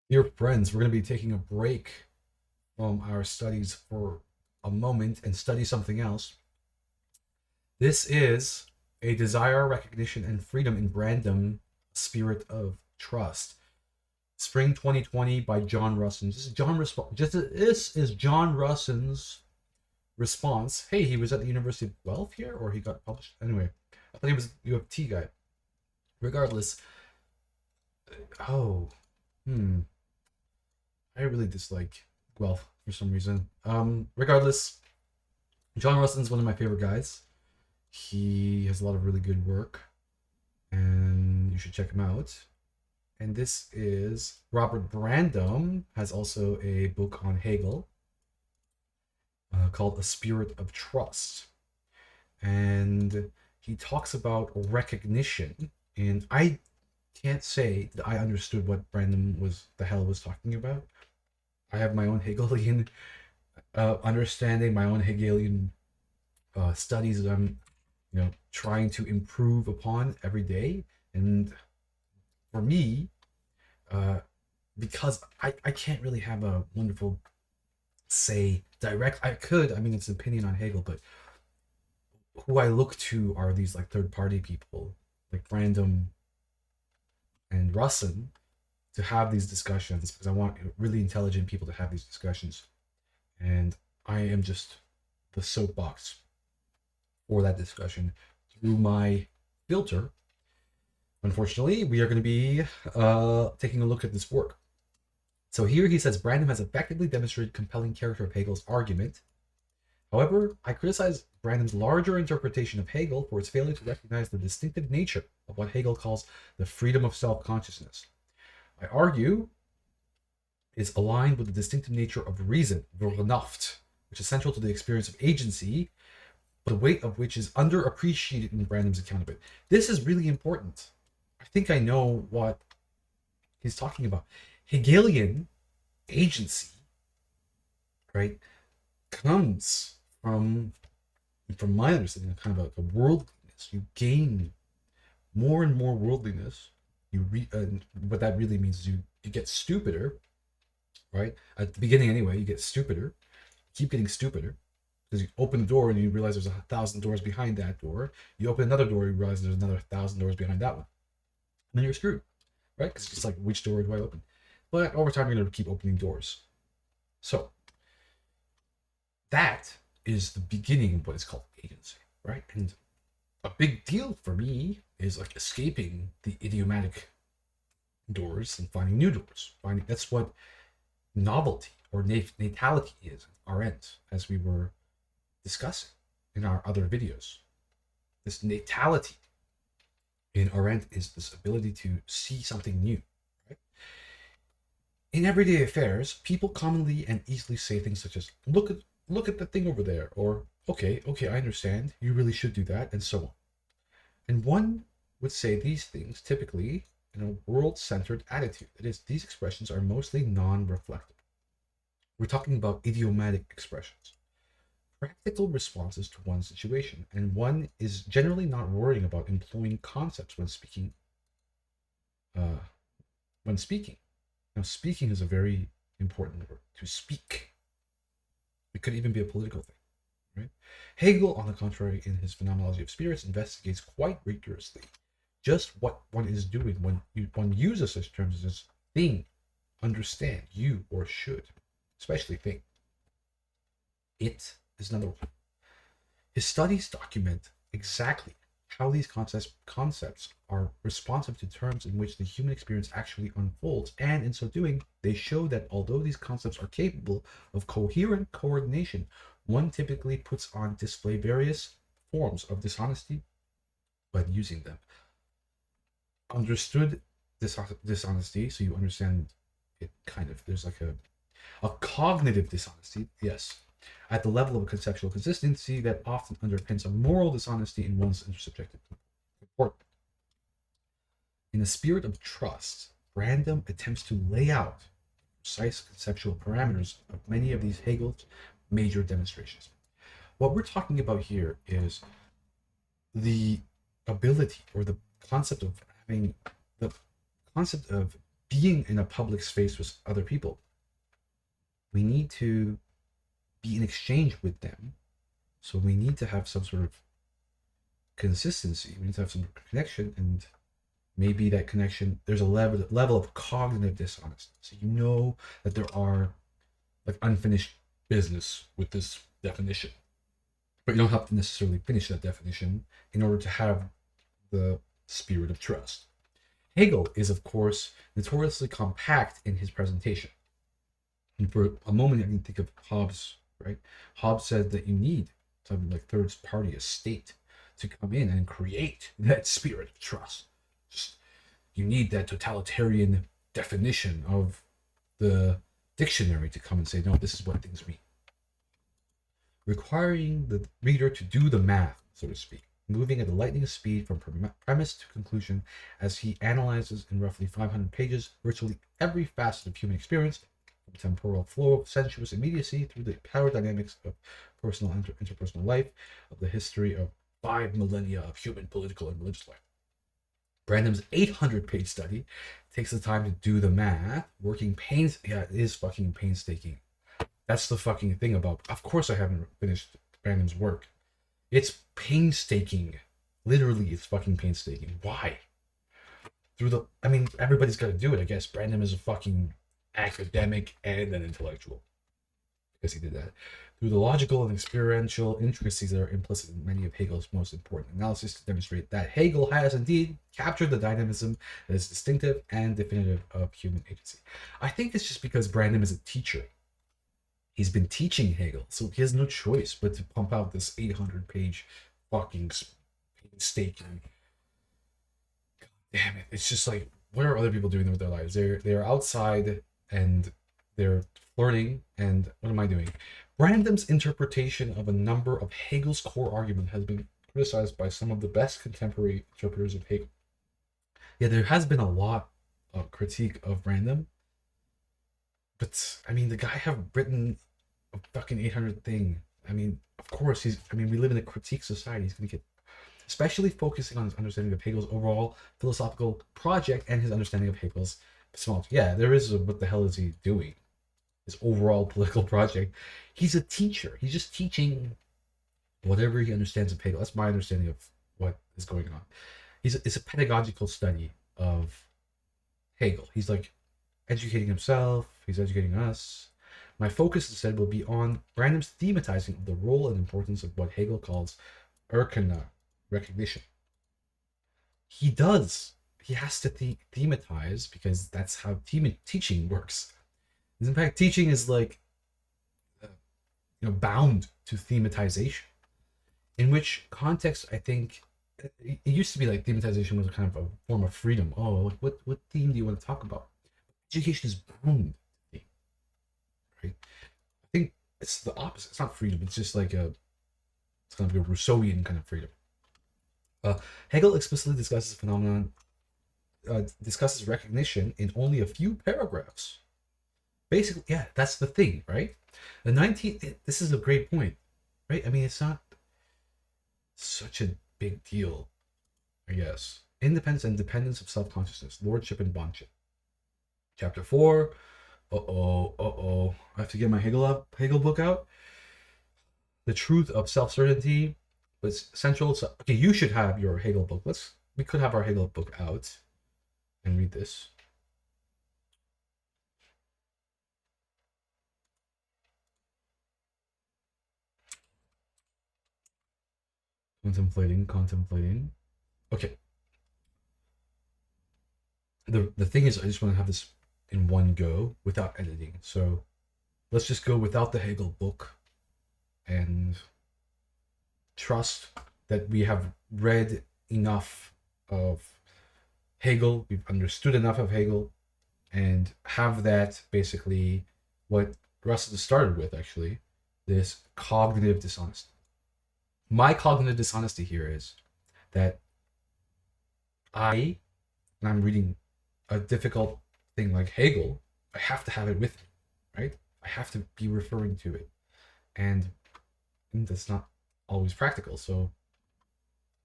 Dear friends, we're going to be taking a break from our studies for a moment and study something else. This is A Desire, Recognition, and Freedom in Brandom, Spirit of Trust. Spring 2020 by John Russon. This is John Russon's response. Hey, he was at the University of Guelph here, or he got published. Anyway, I thought he was a U of T guy. Regardless, oh, hmm, I really dislike Guelph for some reason. Regardless, John Russon's one of my favorite guys. He has a lot of really good work, and you should check him out. And this is Robert Brandom has also a book on Hegel called A Spirit of Trust. And he talks about recognition. And I can't say that I understood what Brandom was the hell was talking about. I have my own Hegelian understanding, my own Hegelian studies that I'm, trying to improve upon every day. And for me, uh, because I can't really have a wonderful say direct. I could, I mean, it's an opinion on Hegel, but who I look to are these like third party people, like Brandom and Russon, to have these discussions because I want really intelligent people to have these discussions. And I am just the soapbox for that discussion through my filter. Unfortunately, we are going to be taking a look at this work. So here he says Brandom has effectively demonstrated compelling character of Hegel's argument. However, I criticize Brandom's larger interpretation of Hegel for its failure to recognize the distinctive nature of what Hegel calls the freedom of self-consciousness. I argue is aligned with the distinctive nature of reason, Vernunft, which is central to the experience of agency, the weight of which is underappreciated in Brandom's account of it. This is really important. I think I know what he's talking about. Hegelian agency, right, comes from my understanding, kind of a worldliness. You gain more and more worldliness. What that really means is you get stupider, right? At the beginning, anyway, you get stupider. Keep getting stupider because you open the door and you realize there's 1,000 doors behind that door. You open another door, you realize there's another 1,000 doors behind that one, and then you're screwed, right? Because it's just like, which door do I open? But over time, you're going to keep opening doors. So that is the beginning of what is called agency, right? And a big deal for me is like escaping the idiomatic doors and finding new doors. Finding that's what novelty or natality is, Arendt, as we were discussing in our other videos. This natality in Arendt is this ability to see something new. Right? In everyday affairs, people commonly and easily say things such as look at the thing over there, or okay, I understand, you really should do that, and so on. And one would say these things typically in a world-centered attitude. That is, these expressions are mostly non-reflective. We're talking about idiomatic expressions, practical responses to one situation, and one is generally not worrying about employing concepts when speaking. Uh, when speaking, now speaking is a very important word. To speak, it could even be a political thing, right? Hegel, on the contrary, in his Phenomenology of Spirits, investigates quite rigorously just what one is doing when one uses such terms as thing, understand, you, or should, especially thing. It is another one. His studies document exactly how these concepts are responsive to terms in which the human experience actually unfolds, and in so doing, they show that although these concepts are capable of coherent coordination, one typically puts on display various forms of dishonesty when using them. Understood dishonesty, so you understand it kind of, there's like a cognitive dishonesty, yes, at the level of a conceptual consistency that often underpins a moral dishonesty in one's intersubjective report. In a spirit of trust, Brandom attempts to lay out precise conceptual parameters of many of these Hegel's major demonstrations. What we're talking about here is the ability or the concept of having the concept of being in a public space with other people, we need to be in exchange with them. So we need to have some sort of consistency. We need to have some connection, and maybe that connection, there's a level of cognitive dishonesty. So you know that there are like unfinished business with this definition, but you don't have to necessarily finish that definition in order to have the spirit of trust. Hegel is, of course, notoriously compact in his presentation. And for a moment, I can think of Hobbes, right? Hobbes said that you need something like third party, a state, to come in and create that spirit of trust. Just, you need that totalitarian definition of the dictionary to come and say, no, this is what things mean. Requiring the reader to do the math, so to speak, moving at a lightning speed from premise to conclusion as he analyzes in roughly 500 pages virtually every facet of human experience, from temporal flow of sensuous immediacy through the power dynamics of personal and interpersonal life, of the history of 5 millennia of human political and religious life. Brandom's 800-page study takes the time to do the math, it is fucking painstaking. That's the fucking thing about, of course I haven't finished Brandom's work. It's painstaking. Literally, it's fucking painstaking. Why? Everybody's got to do it, I guess. Brandom is a fucking academic and an intellectual, because he did that. Through the logical and experiential intricacies that are implicit in many of Hegel's most important analyses to demonstrate that Hegel has indeed captured the dynamism that is distinctive and definitive of human agency. I think it's just because Brandom is a teacher. He's been teaching Hegel, so he has no choice but to pump out this 800-page fucking painstaking. God damn it! It's just like, what are other people doing with their lives? They're outside and they're flirting, and what am I doing? Brandom's interpretation of a number of Hegel's core arguments has been criticized by some of the best contemporary interpreters of Hegel. Yeah, there has been a lot of critique of Brandom, but the guy have written a fucking 800 thing. Of course we live in a critique society. He's gonna get, especially focusing on his understanding of Hegel's overall philosophical project and his understanding of Hegel's epistemology. Yeah, there is what the hell is he doing? His overall political project. He's a teacher. He's just teaching whatever he understands of Hegel. That's my understanding of what is going on. It's a pedagogical study of Hegel. He's like educating himself. He's educating us. My focus instead will be on Brandom's thematizing of the role and importance of what Hegel calls Erkenner, recognition. He has to thematize, because that's how teaching works. In fact, teaching is like bound to thematization. In which context, I think it used to be like thematization was a kind of a form of freedom. Oh, what theme do you want to talk about? Education is bound to theme, right? I think it's the opposite. It's not freedom. It's just like it's kind of a Rousseauian kind of freedom. Hegel explicitly discusses phenomenon, discusses recognition in only a few paragraphs. Basically, yeah, that's the thing, right? This is a great point, right? It's not such a big deal, I guess. Independence and dependence of self-consciousness, lordship and bondship. Chapter 4. I have to get my Hegel book out. The truth of self-certainty was central. So, okay, you should have your Hegel book. We could have our Hegel book out and read this. Contemplating. Okay. The thing is, I just want to have this in one go without editing. So let's just go without the Hegel book and trust that we have read enough of Hegel, we've understood enough of Hegel, and have that basically what Russon started with, actually, this cognitive dishonesty. My cognitive dishonesty here is that when I'm reading a difficult thing like Hegel, I have to have it with me, right? I have to be referring to it. And that's not always practical. So in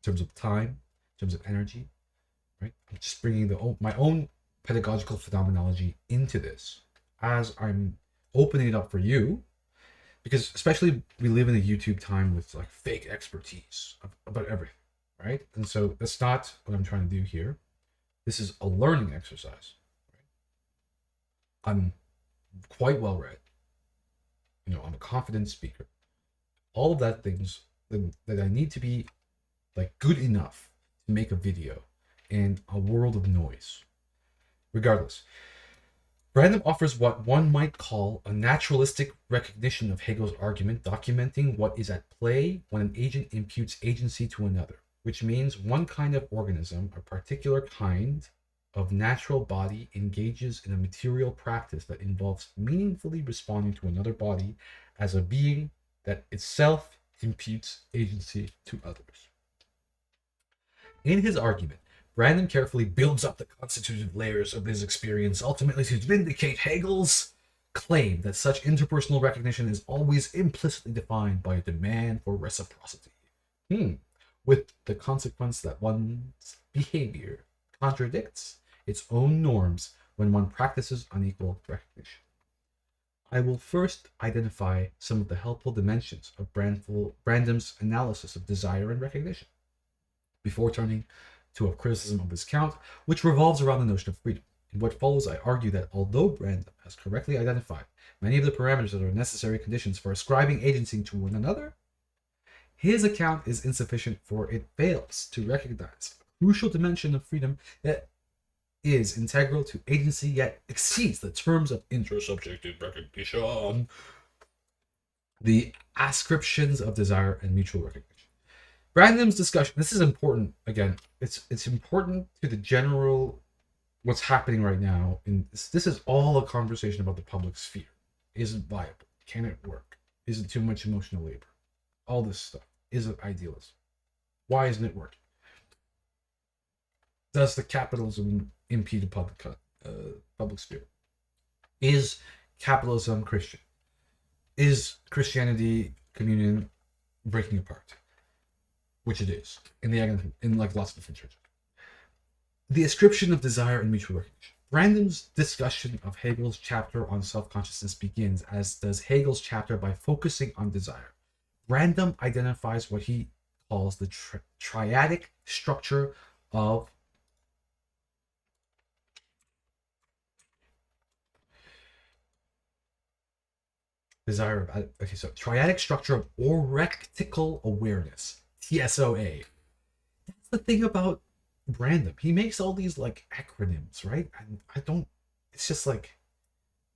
terms of time, in terms of energy, right? I'm just bringing my own pedagogical phenomenology into this as I'm opening it up for you, because especially we live in a YouTube time with like fake expertise about everything, right? And so that's not what I'm trying to do here. This is a learning exercise. I'm quite well read. I'm a confident speaker. All of that things that I need to be like good enough to make a video in a world of noise. Regardless, Brandom offers what one might call a naturalistic recognition of Hegel's argument, documenting what is at play when an agent imputes agency to another, which means one kind of organism, a particular kind of natural body, engages in a material practice that involves meaningfully responding to another body as a being that itself imputes agency to others. In his argument, Brandon carefully builds up the constitutive layers of his experience, ultimately to vindicate Hegel's claim that such interpersonal recognition is always implicitly defined by a demand for reciprocity, with the consequence that one's behavior contradicts its own norms when one practices unequal recognition. I will first identify some of the helpful dimensions of Brandom's analysis of desire and recognition, before turning to a criticism of his count, which revolves around the notion of freedom. In what follows, I argue that although Brandom has correctly identified many of the parameters that are necessary conditions for ascribing agency to one another, his account is insufficient, for it fails to recognize a crucial dimension of freedom that is integral to agency, yet exceeds the terms of intersubjective recognition, the ascriptions of desire and mutual recognition. Brandom's discussion, this is important, again, it's important to the general, what's happening right now. And this is all a conversation about the public sphere. Is it viable? Can it work? Is it too much emotional labor? All this stuff. Is it idealism? Why isn't it working? Does the capitalism impede the public sphere? Is capitalism Christian? Is Christianity communion breaking apart? Which it is in like lots of different churches. The ascription of desire and mutual recognition. Brandom's discussion of Hegel's chapter on self-consciousness begins, as does Hegel's chapter, by focusing on desire. Brandom identifies what he calls the triadic structure of desire. Okay, so triadic structure of orectical awareness. TSOA. That's the thing about Brandom. He makes all these like acronyms, right? And it's just like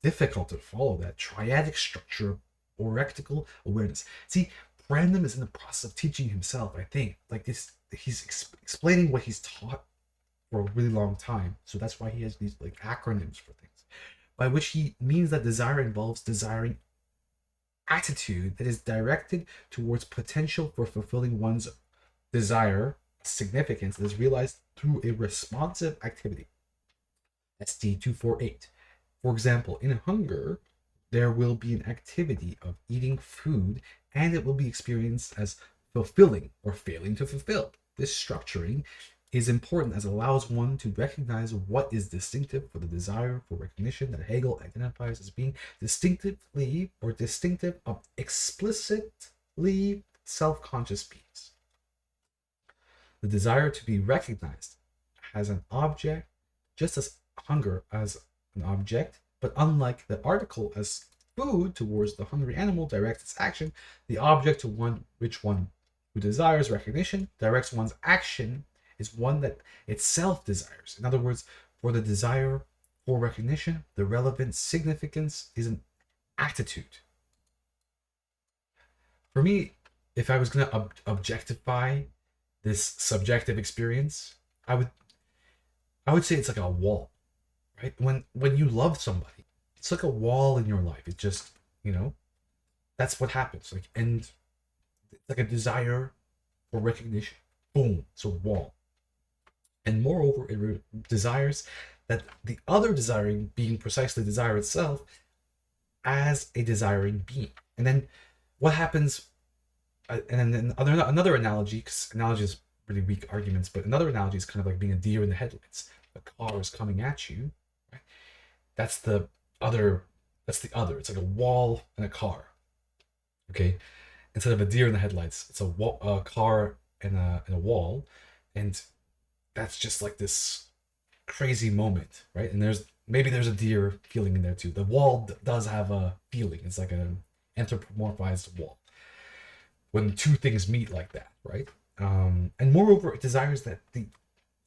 difficult to follow that triadic structure of orectical awareness. See, Brandom is in the process of teaching himself, I think. Like this, he's explaining what he's taught for a really long time. So that's why he has these like acronyms for things, by which he means that desire involves desiring attitude that is directed towards potential for fulfilling one's desire, significance that is realized through a responsive activity. ST 248. For example, in hunger, there will be an activity of eating food, and it will be experienced as fulfilling or failing to fulfill. This structuring is important as it allows one to recognize what is distinctive for the desire for recognition that Hegel identifies as being distinctively or distinctive of explicitly self-conscious beings. The desire to be recognized as an object, just as hunger as an object, but unlike the article as food towards the hungry animal directs its action, the object to one who desires recognition directs one's action is one that itself desires. In other words, for the desire for recognition, the relevant significance is an attitude. For me, if I was going to objectify this subjective experience, I would say it's like a wall, right? When you love somebody, it's like a wall in your life. It just, that's what happens. And it's like a desire for recognition. Boom, it's a wall. And moreover, it desires that the other desiring being precisely desire itself as a desiring being. And then what happens, and then another analogy, because analogy is really weak arguments, but another analogy is kind of like being a deer in the headlights. a car is coming at you, right? That's the other. That's the other. It's like a wall and a car. Okay, instead of a deer in the headlights, it's a car and a wall, and that's just like this crazy moment, right? And there's a deer feeling in there too. The wall does have a feeling. It's like an anthropomorphized wall. When two things meet like that, right? And moreover, it desires that the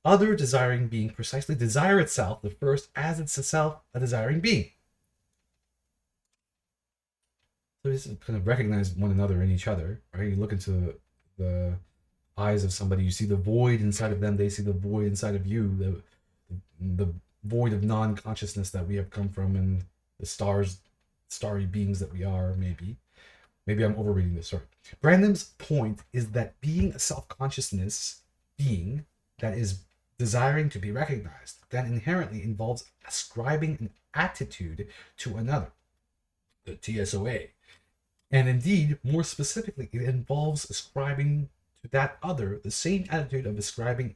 other desiring being precisely desire itself, the first, as it's itself a desiring being. So this kind of recognize one another in each other, right? You look into the eyes of somebody, you see the void inside of them, they see the void inside of you, the void of non-consciousness that we have come from, and the starry beings that we are, maybe. Maybe I'm overreading this, sorry. Brandom's point is that being a self-consciousness being that is desiring to be recognized, that inherently involves ascribing an attitude to another, the TSOA. And indeed, more specifically, it involves ascribing to that other the same attitude of ascribing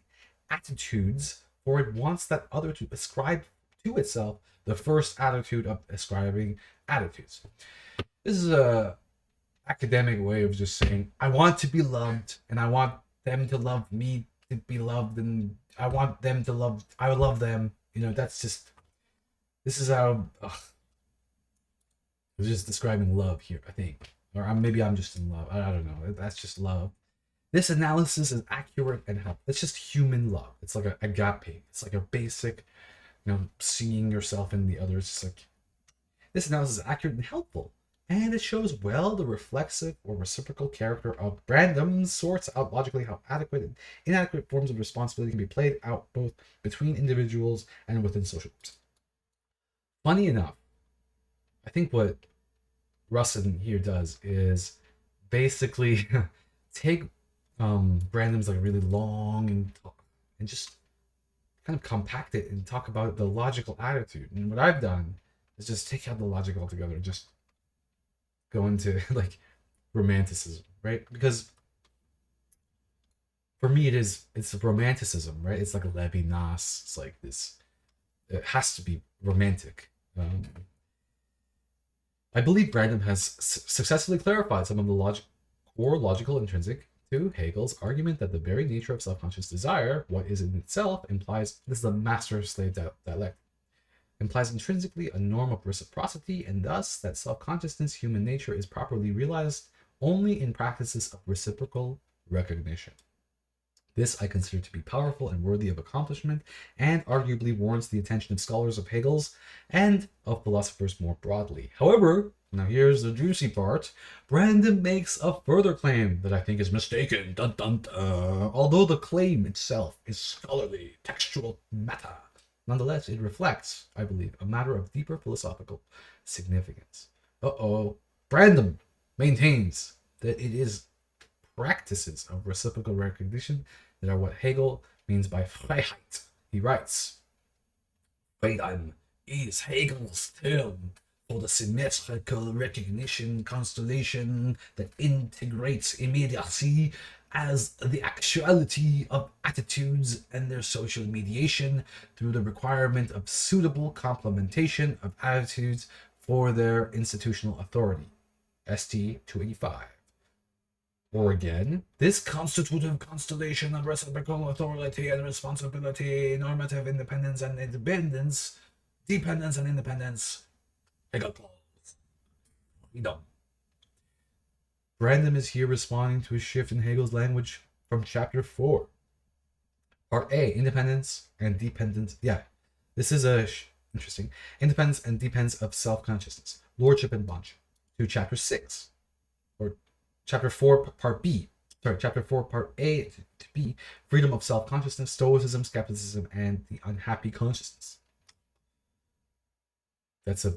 attitudes, for it wants that other to ascribe to itself the first attitude of ascribing attitudes. This is a academic way of just saying, I want to be loved, and I want them to love me to be loved, and I want them to love, I love them. You know, that's just, this is how, it's just describing love here, I think. Or maybe I'm just in love. I don't know. That's just love. This analysis is accurate and helpful. It's just human love. It's like a agape. It's like a basic, seeing yourself in the other. It's just like, this analysis is accurate and helpful. And it shows well the reflexive or reciprocal character of Brandom, sorts out logically how adequate and inadequate forms of responsibility can be played out both between individuals and within social groups. Funny enough, I think what Russon here does is basically take Brandom's like really long and just kind of compact it and talk about the logical attitude. And what I've done is just take out the logic altogether and just go into like romanticism, right? Because for me it's romanticism, right? It's like a Levinas. It's like this. It has to be romantic. I believe Brandom has successfully clarified some of the core logical intrinsic to Hegel's argument that the very nature of self-conscious desire, what is in itself, implies, this is the master-slave dialectic, implies intrinsically a norm of reciprocity, and thus that self-consciousness, human nature, is properly realized only in practices of reciprocal recognition. This I consider to be powerful and worthy of accomplishment, and arguably warrants the attention of scholars of Hegel's and of philosophers more broadly. However, now here's the juicy part, Brandom makes a further claim that I think is mistaken. Dun, dun, dun. Although the claim itself is scholarly, textual matter, nonetheless it reflects, I believe, a matter of deeper philosophical significance. Brandom maintains that it is practices of reciprocal recognition that are what Hegel means by Freiheit. He writes, Brandom is Hegel's term for the symmetrical recognition constellation that integrates immediacy as the actuality of attitudes and their social mediation through the requirement of suitable complementation of attitudes for their institutional authority. ST 285. Or again, this constitutive constellation of reciprocal authority and responsibility, normative independence and independence, dependence and independence, Hegel clause. Freedom. Brandom is here responding to a shift in Hegel's language from chapter 4. Part A, independence and dependence. Yeah, this is interesting. Independence and dependence of self-consciousness, lordship and bondship. To chapter 6, or chapter 4, part B. Sorry, chapter 4, part A to B, freedom of self-consciousness, stoicism, skepticism, and the unhappy consciousness. That's a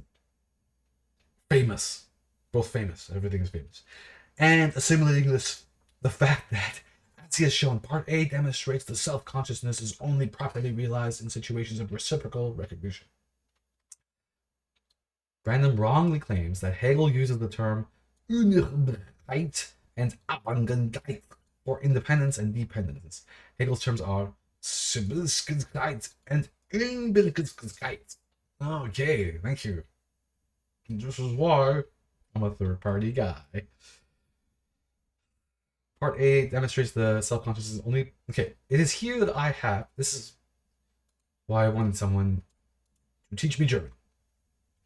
famous, both famous, everything is famous. And assimilating this, the fact that, as he has shown, part A demonstrates the self-consciousness is only properly realized in situations of reciprocal recognition. Brandom wrongly claims that Hegel uses the term Unabhängigkeit and Abhängigkeit for independence and dependence. Hegel's terms are Sibilligkeit and Okay, thank you. This is why I'm a third party guy. Part A demonstrates the self consciousness only. Okay, it is here that I have. This is why I wanted someone to teach me German.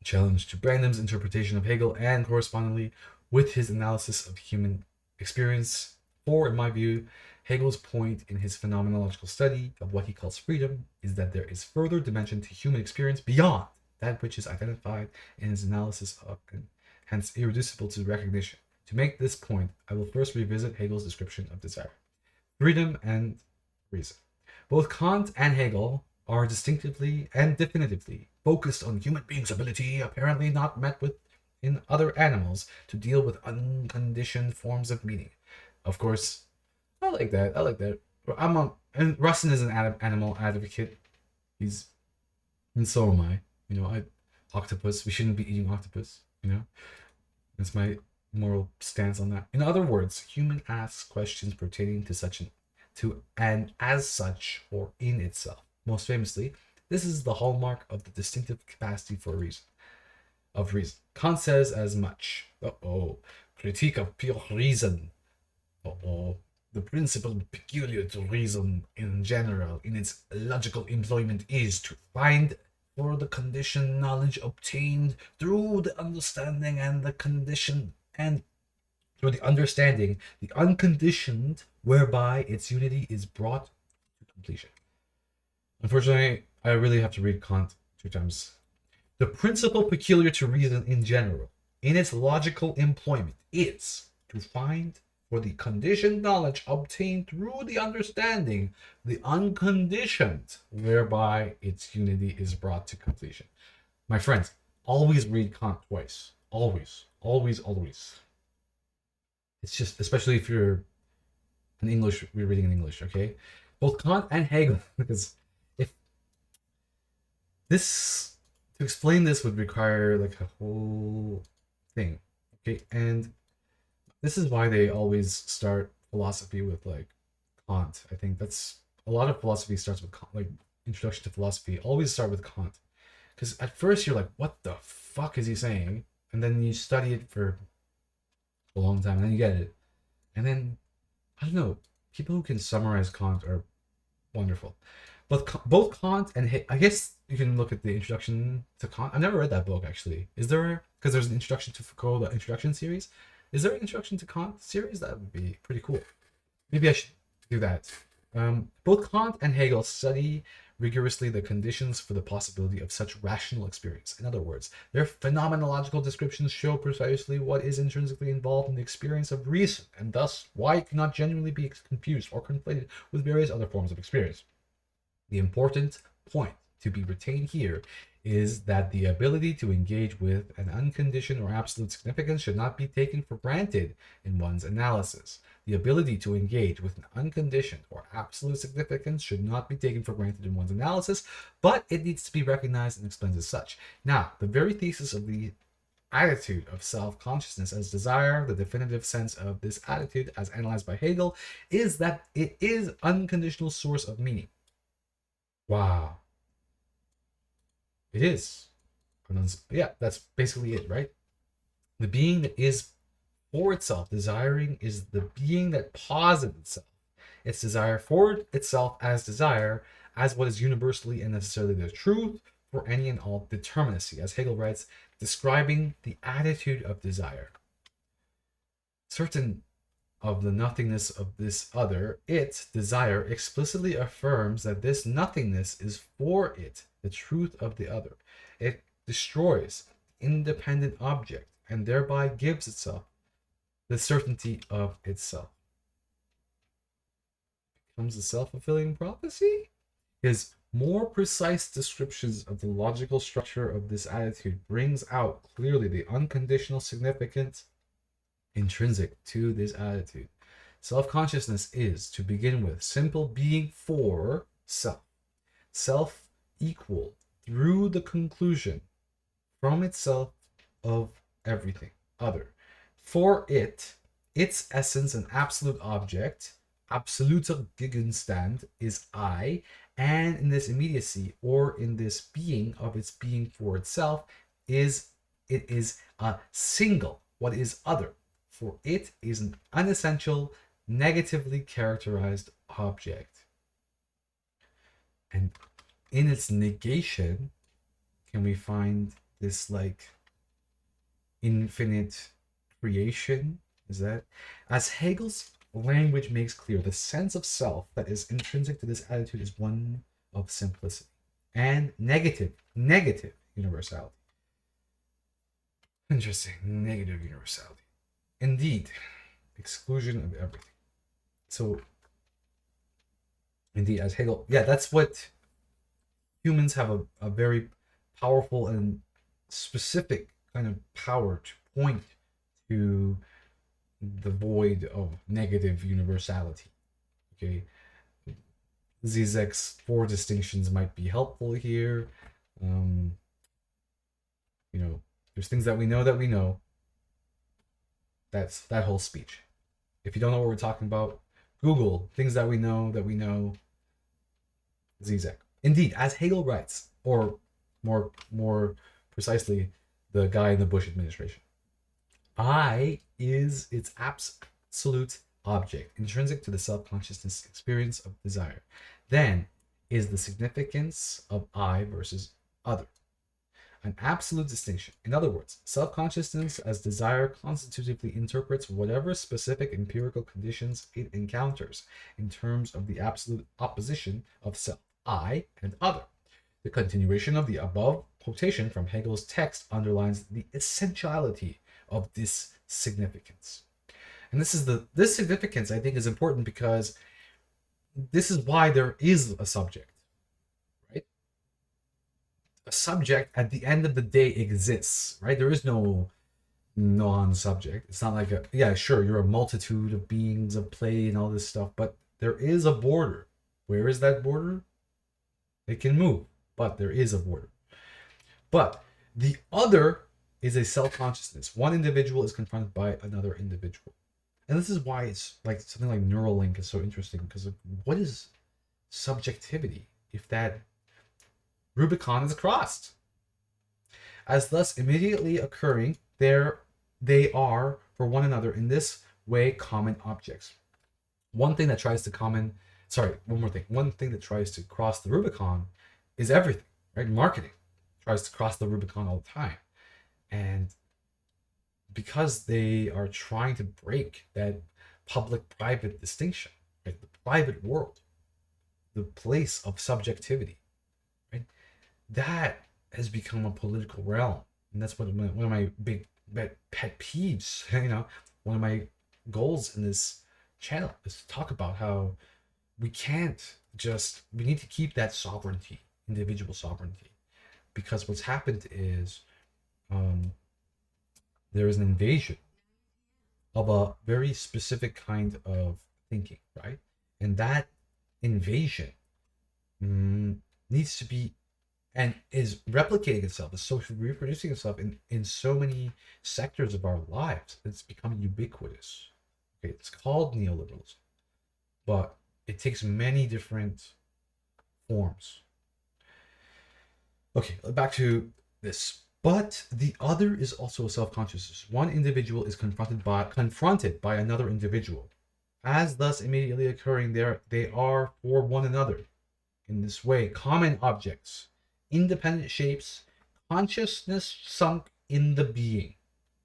Challenge to Brandom's interpretation of Hegel and correspondingly with his analysis of human experience. For, in my view, Hegel's point in his phenomenological study of what he calls freedom is that there is further dimension to human experience beyond that which is identified in his analysis of, and hence irreducible to recognition. To make this point, I will first revisit Hegel's description of desire, freedom, and reason. Both Kant and Hegel are distinctively and definitively focused on human beings' ability, apparently not met with in other animals, to deal with unconditioned forms of meaning. Of course, I like that. I like that. And Russon is an animal advocate. He's, and so am I. Octopus. We shouldn't be eating octopus. That's my moral stance on that. In other words, human asks questions pertaining to and as such or in itself. Most famously, this is the hallmark of the distinctive capacity for reason. Kant says as much. Critique of pure reason. The principle peculiar to reason in general in its logical employment is to find for the conditioned knowledge obtained through the understanding and the condition and through the understanding, the unconditioned, whereby its unity is brought to completion. Unfortunately, I really have to read Kant 2 times. The principle peculiar to reason in general, in its logical employment, is to find for the conditioned knowledge obtained through the understanding, the unconditioned, whereby its unity is brought to completion. My friends, always read Kant twice. Always, always, always. It's just, especially if you're reading in English, okay? Both Kant and Hegel, because if this, to explain this would require like a whole thing, okay? And this is why they always start philosophy with like Kant. I think that's a lot of philosophy starts with like introduction to philosophy. Always start with Kant, because at first you're like, what the fuck is he saying? And then you study it for a long time, and then you get it. And then I don't know. People who can summarize Kant are wonderful. But both Kant and I guess you can look at the introduction to Kant. I've never read that book actually. Is there? Because there's an introduction to Foucault, the introduction series. Is there an introduction to Kant series? That would be pretty cool. Maybe I should do that. Both Kant and Hegel study rigorously the conditions for the possibility of such rational experience. In other words, their phenomenological descriptions show precisely what is intrinsically involved in the experience of reason, and thus why it cannot genuinely be confused or conflated with various other forms of experience. The important point to be retained here is that the ability to engage with an unconditioned or absolute significance should not be taken for granted in one's analysis. The ability to engage with an unconditioned or absolute significance should not be taken for granted in one's analysis, but it needs to be recognized and explained as such. Now, the very thesis of the attitude of self-consciousness as desire, the definitive sense of this attitude as analyzed by Hegel, is that it is unconditional source of meaning. Wow. It is. Yeah, that's basically it, right? The being that is for itself, desiring, is the being that posits itself. Its desire for itself as desire, as what is universally and necessarily the truth for any and all determinacy, as Hegel writes, describing the attitude of desire. Certain of the nothingness of this other, it, desire, explicitly affirms that this nothingness is for it, the truth of the other. It destroys the independent object and thereby gives itself the certainty of itself. Becomes a self-fulfilling prophecy? His more precise descriptions of the logical structure of this attitude brings out clearly the unconditional significance intrinsic to this attitude. Self-consciousness is, to begin with, simple being for self. Self equal through the conclusion from itself of everything other. For it, its essence and absolute object, absoluter Gegenstand, is I, And in this immediacy, or in this being of its being for itself, it is a single, what is other, for it is an unessential, negatively characterized object. And in its negation, can we find this like infinite creation? Is that, as Hegel's language makes clear, the sense of self that is intrinsic to this attitude is one of simplicity and negative universality. Interesting, negative universality. Indeed, exclusion of everything. So, indeed, as Hegel, yeah, that's what humans have a very powerful and specific kind of power to point to the void of negative universality. Okay, Zizek's four distinctions might be helpful here. Um, there's things that we know. That's that whole speech. If you don't know what we're talking about, Google things that we know. Zizek. Indeed, as Hegel writes, or more precisely, the guy in the Bush administration, I is its absolute object, intrinsic to the self-consciousness experience of desire. Then is the significance of I versus other. An absolute distinction. In other words, self-consciousness as desire constitutively interprets whatever specific empirical conditions it encounters in terms of the absolute opposition of self, I, and other. The continuation of the above quotation from Hegel's text underlines the essentiality of this significance. And this significance, I think, is important because this is why there is a subject, right? A subject at the end of the day exists, right? There is no non-subject. It's not like you're a multitude of beings of play and all this stuff, but there is a border. Where is that border? It can move, but there is a border. But the other is a self-consciousness. One individual is confronted by another individual. And this is why it's like something like Neuralink is so interesting, because what is subjectivity if that Rubicon is crossed? As thus immediately occurring, they are for one another in this way common objects. One thing that tries to cross the Rubicon is everything, right? Marketing tries to cross the Rubicon all the time. And because they are trying to break that public-private distinction, right? The private world, the place of subjectivity, right? That has become a political realm. And that's one of my big pet peeves, one of my goals in this channel is to talk about how we need to keep that sovereignty, individual sovereignty, because what's happened is there is an invasion of a very specific kind of thinking, right? And that invasion needs to be and is replicating itself, is socially reproducing itself in so many sectors of our lives. It's becoming ubiquitous. Okay, it's called neoliberalism, but it takes many different forms. Okay, back to this. But the other is also a self-consciousness. One individual is confronted by another individual. As thus immediately occurring there, they are for one another. In this way, common objects, independent shapes, consciousness sunk in the being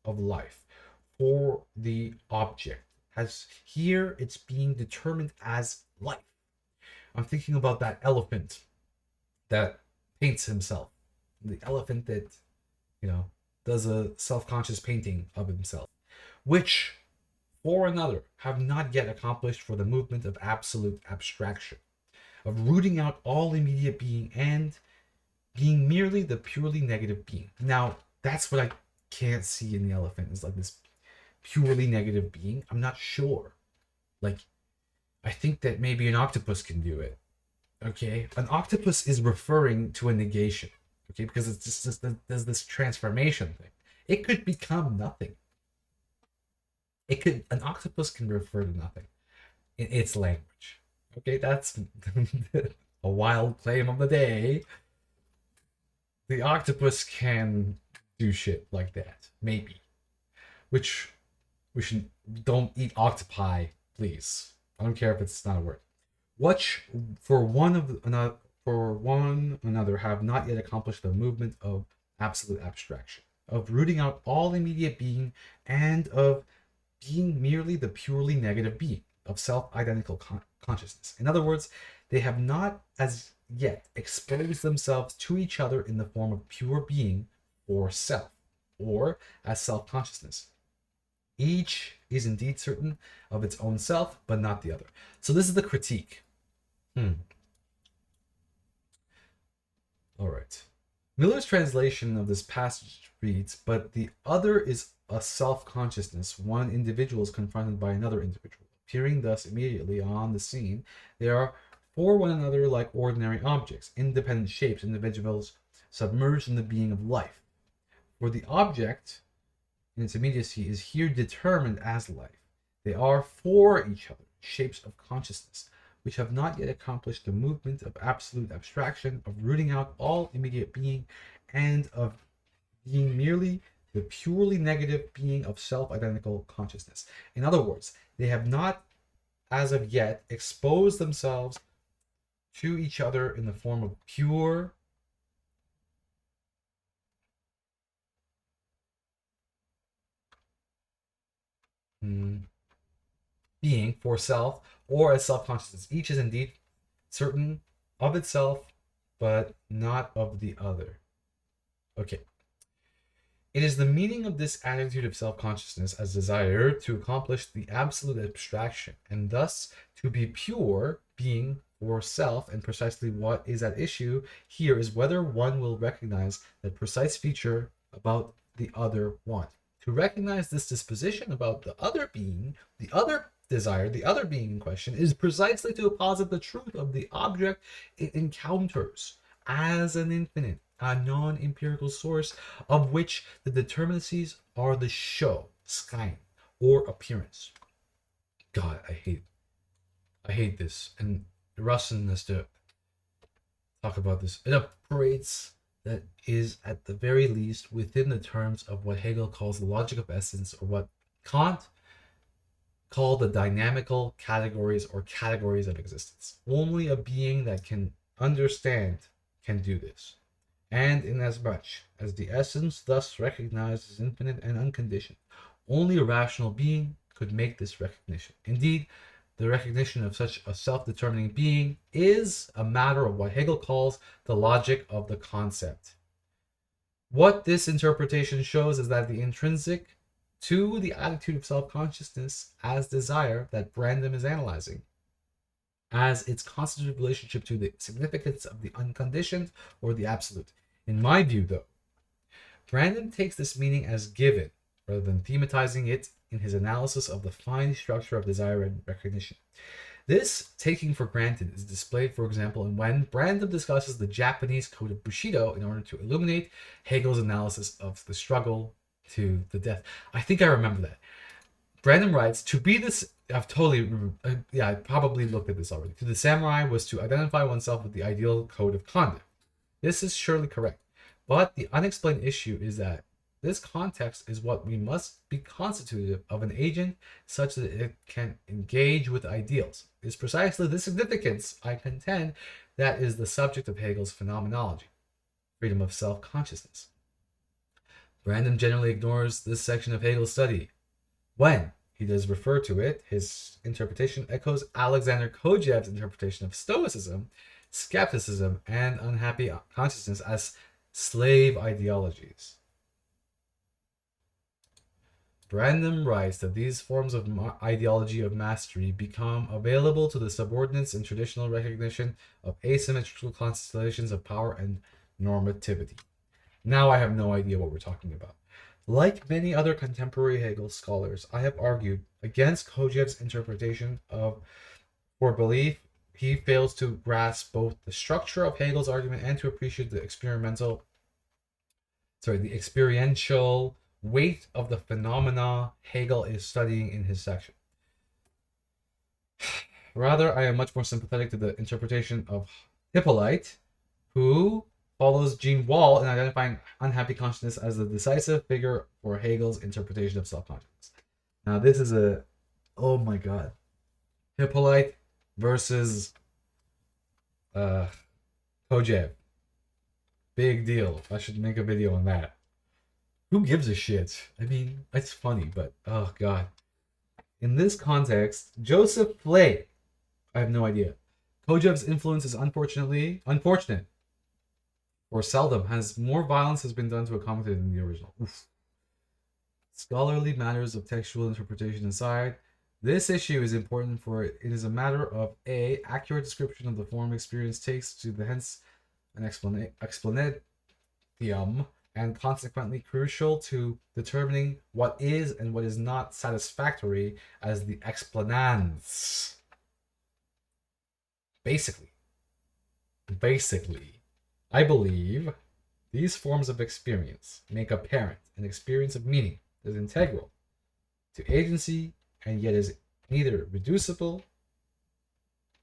of life for the object. As here, it's being determined as life. I'm thinking about that elephant that paints himself. The elephant that, does a self-conscious painting of himself, which for another have not yet accomplished for the movement of absolute abstraction, of rooting out all immediate being and being merely the purely negative being. Now, that's what I can't see in the elephant, is like this purely negative being. I'm not sure. Like, I think that maybe an octopus can do it. Okay? An octopus is referring to a negation. Okay? Because it's just there's this transformation thing. It could become nothing. An octopus can refer to nothing in its language. Okay? That's a wild claim of the day, the octopus can do shit like that. Maybe. Which we should don't eat octopi, please. I don't care if it's not a word. Which for one another have not yet accomplished the movement of absolute abstraction, of rooting out all immediate being, and of being merely the purely negative being of self-identical consciousness. In other words, they have not as yet exposed themselves to each other in the form of pure being or self, or as self-consciousness. Each is indeed certain of its own self, but not the other. So this is the critique. All right. Miller's translation of this passage reads, but the other is a self-consciousness. One individual is confronted by another individual. Appearing thus immediately on the scene, they are for one another like ordinary objects, independent shapes, individuals submerged in the being of life. For the object in its immediacy is here determined as life. They are for each other, shapes of consciousness, which have not yet accomplished the movement of absolute abstraction, of rooting out all immediate being, and of being merely the purely negative being of self-identical consciousness. In other words, they have not as of yet exposed themselves to each other in the form of pure being for self or as self-consciousness. Each is indeed certain of itself, but not of the other. Okay. It is the meaning of this attitude of self-consciousness as desire to accomplish the absolute abstraction, and thus to be pure being for self, and precisely what is at issue here is whether one will recognize that precise feature about the other one. To recognize this disposition about the other being, the other desire, the other being in question, is precisely to posit the truth of the object it encounters as an infinite, a non-empirical source of which the determinacies are the show, schein, or appearance. God, I hate this. And Russon has to talk about this. It operates that is at the very least within the terms of what Hegel calls the logic of essence, or what Kant called the dynamical categories or categories of existence. Only a being that can understand can do this. And inasmuch as the essence thus recognized is infinite and unconditioned, only a rational being could make this recognition. Indeed, the recognition of such a self-determining being is a matter of what Hegel calls the logic of the concept. What this interpretation shows is that the intrinsic to the attitude of self-consciousness as desire that Brandom is analyzing, as its constitutive relationship to the significance of the unconditioned or the absolute. In my view, though, Brandom takes this meaning as given, rather than thematizing it in his analysis of the fine structure of desire and recognition. This taking for granted is displayed, for example, in when Brandom discusses the Japanese code of Bushido in order to illuminate Hegel's analysis of the struggle to the death. I think I remember that. Brandom writes, to be this, I've totally, I probably looked at this already. To the samurai was to identify oneself with the ideal code of conduct. This is surely correct. But the unexplained issue is that this context is what we must be constitutive of an agent such that it can engage with ideals. It is precisely the significance, I contend, that is the subject of Hegel's phenomenology, freedom of self-consciousness. Brandom generally ignores this section of Hegel's study. When he does refer to it, his interpretation echoes Alexander Kojèv's interpretation of Stoicism, skepticism, and unhappy consciousness as slave ideologies. Brandom writes that these forms of ideology of mastery become available to the subordinates in traditional recognition of asymmetrical constellations of power and normativity. Now I have no idea what we're talking about. Like many other contemporary Hegel scholars, I have argued against Kojèv's interpretation of for belief. He fails to grasp both the structure of Hegel's argument and to appreciate the experiential weight of the phenomena Hegel is studying in his section. Rather, I am much more sympathetic to the interpretation of Hippolyte, who follows Jean Wall in identifying unhappy consciousness as the decisive figure for Hegel's interpretation of self-consciousness. Now, this is oh my god. Hippolyte versus Kojev. Big deal. I should make a video on that. Who gives a shit? I mean, it's funny, but oh god. In this context, Joseph Flay. I have no idea. Kojev's influence is unfortunate, or seldom, has more violence has been done to accommodate than the original. Oof. Scholarly matters of textual interpretation aside, this issue is important for it is a matter of a accurate description of the form experience takes to the hence an explanatium, and consequently crucial to determining what is and what is not satisfactory as the explanans. Basically, I believe these forms of experience make apparent an experience of meaning that is integral to agency and yet is neither reducible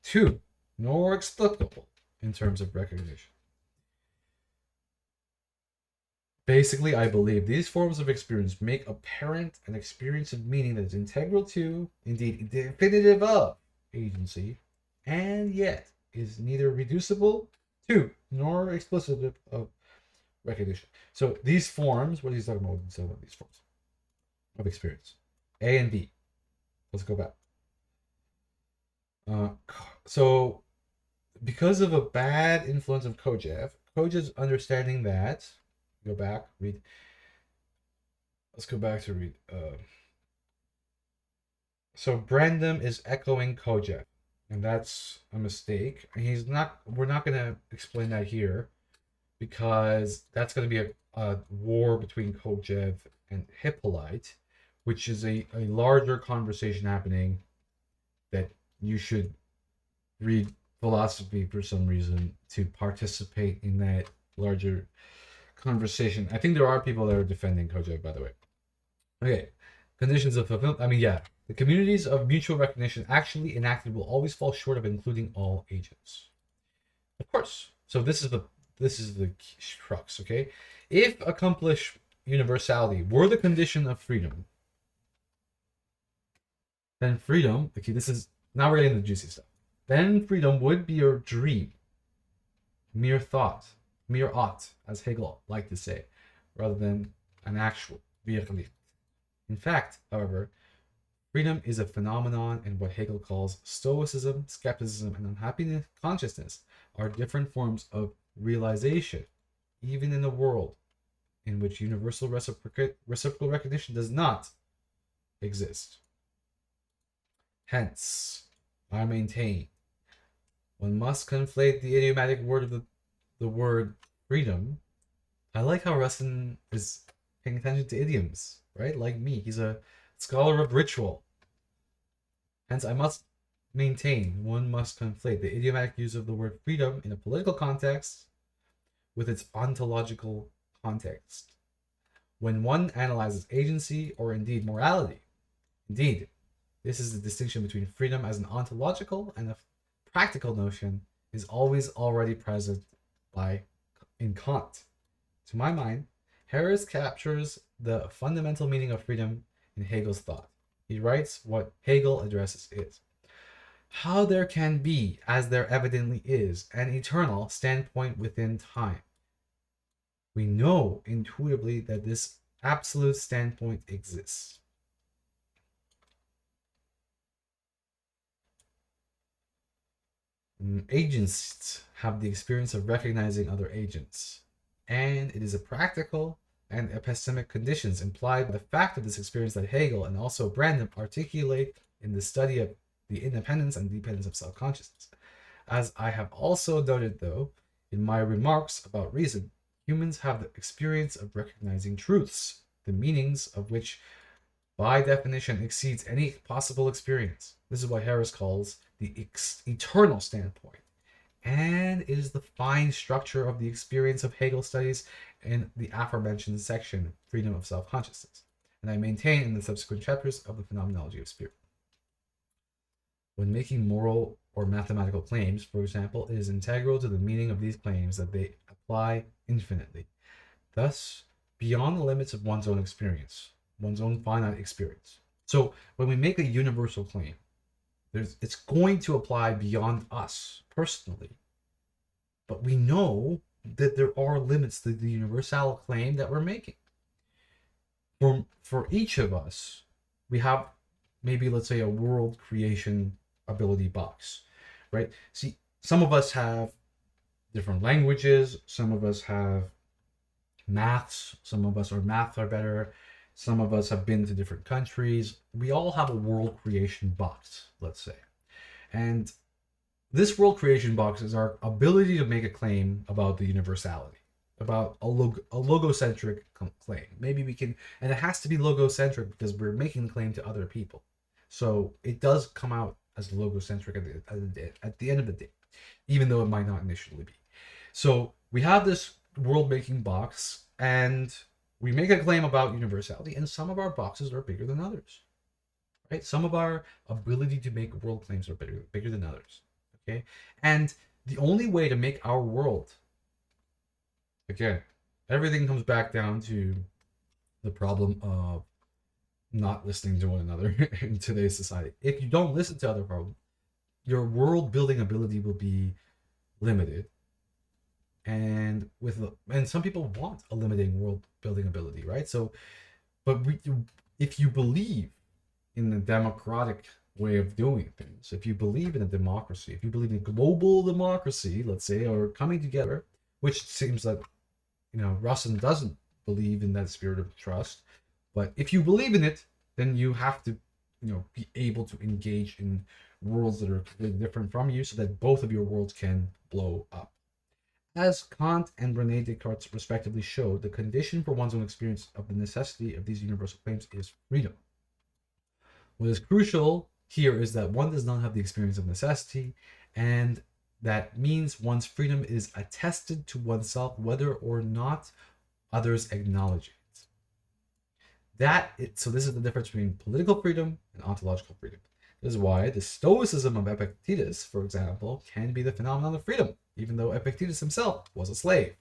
to nor explicable in terms of recognition. Basically, I believe these forms of experience make apparent an experience of meaning that is integral to, indeed definitive of, agency, and yet is neither reducible to nor explicit of recognition. So these forms, what he's talking about when he's talking about these forms of experience, A and B. Let's go back. So because of a bad influence of Kojev's understanding that, go back, read. Let's go back to read. So Brandom is echoing Kojev, and that's a mistake. He's not. We're not going to explain that here, because that's going to be a war between Kojev and Hippolyte, which is a larger conversation happening that you should read philosophy for some reason to participate in that larger conversation. I think there are people that are defending Kojev, by the way. Okay, conditions of fulfillment. I mean, yeah, the communities of mutual recognition actually enacted will always fall short of including all agents. Of course. So this is the crux. Okay, if accomplished universality were the condition of freedom, then freedom. Okay, this is now we're getting the juicy stuff. Then freedom would be a dream, mere thought, mere ought, as Hegel liked to say, rather than an actual Wirklichkeit. In fact, however, freedom is a phenomenon, and what Hegel calls stoicism, skepticism, and unhappiness consciousness are different forms of realization, even in a world in which universal reciprocal recognition does not exist. Hence, I maintain one must conflate the idiomatic word of the word freedom. I like how Russon is paying attention to idioms, right? Like me, he's a scholar of ritual. Hence, I must maintain one must conflate the idiomatic use of the word freedom in a political context with its ontological context. When one analyzes agency or indeed morality, indeed, this is the distinction between freedom as an ontological and a practical notion is always already present in Kant. To my mind, Harris captures the fundamental meaning of freedom in Hegel's thought. He writes what Hegel addresses is how there can be, as there evidently is, an eternal standpoint within time. We know intuitively that this absolute standpoint exists. Agents have the experience of recognizing other agents, and it is a practical and epistemic conditions implied by the fact of this experience that Hegel and also Brandom articulate in the study of the independence and dependence of self-consciousness. As I have also noted, though, in my remarks about reason, humans have the experience of recognizing truths, the meanings of which by definition exceeds any possible experience. This is what Harris calls the eternal standpoint, and it is the fine structure of the experience of Hegel studies in the aforementioned section, Freedom of Self-Consciousness, and I maintain in the subsequent chapters of the Phenomenology of Spirit. When making moral or mathematical claims, for example, it is integral to the meaning of these claims that they apply infinitely, thus beyond the limits of one's own experience, one's own finite experience. So when we make a universal claim, it's going to apply beyond us personally, but we know that there are limits to the universal claim that we're making. For each of us, we have maybe, let's say, a world creation ability box, right? See, some of us have different languages, some of us have maths, some of us are better, some of us have been to different countries. We all have a world creation box, let's say. And this world creation box is our ability to make a claim about the universality, about a logocentric claim. Maybe we can, and it has to be logocentric because we're making the claim to other people. So it does come out as logocentric at the end of the day, even though it might not initially be. So we have this world making box, and we make a claim about universality, and some of our boxes are bigger than others, right? Some of our ability to make world claims are bigger than others, okay? And the only way to make our world, again, everything comes back down to the problem of not listening to one another in today's society. If you don't listen to other people, your world building ability will be limited. And some people want a limiting world building ability, right? So, but if you believe in the democratic way of doing things, if you believe in a democracy, if you believe in global democracy, let's say, or coming together, which seems like, Russon doesn't believe in that spirit of trust, but if you believe in it, then you have to, be able to engage in worlds that are completely different from you so that both of your worlds can blow up. As Kant and René Descartes respectively showed, the condition for one's own experience of the necessity of these universal claims is freedom. What is crucial here is that one does not have the experience of necessity, and that means one's freedom is attested to oneself whether or not others acknowledge it. So this is the difference between political freedom and ontological freedom. This is why the stoicism of Epictetus, for example, can be the phenomenon of freedom, even though Epictetus himself was a slave.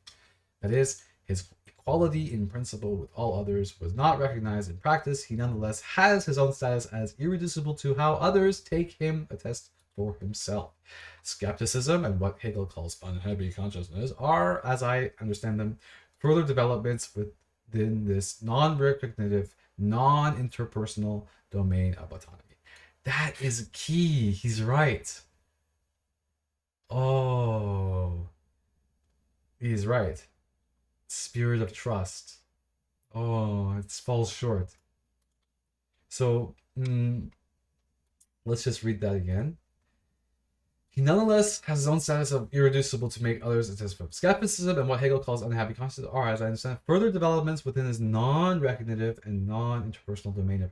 That is, his equality in principle with all others was not recognized in practice. He nonetheless has his own status as irreducible to how others take him a test for himself. Skepticism and what Hegel calls unhappy consciousness are, as I understand them, further developments within this non-recognitive, non-interpersonal domain of autonomy. That is key. He's right. Oh, he's right. Spirit of trust. Oh, it falls short. So, let's just read that again. He nonetheless has his own status of irreducible to make others a test for skepticism and what Hegel calls unhappy consciousness are, as I understand, further developments within his non-recognitive and non-interpersonal domain of.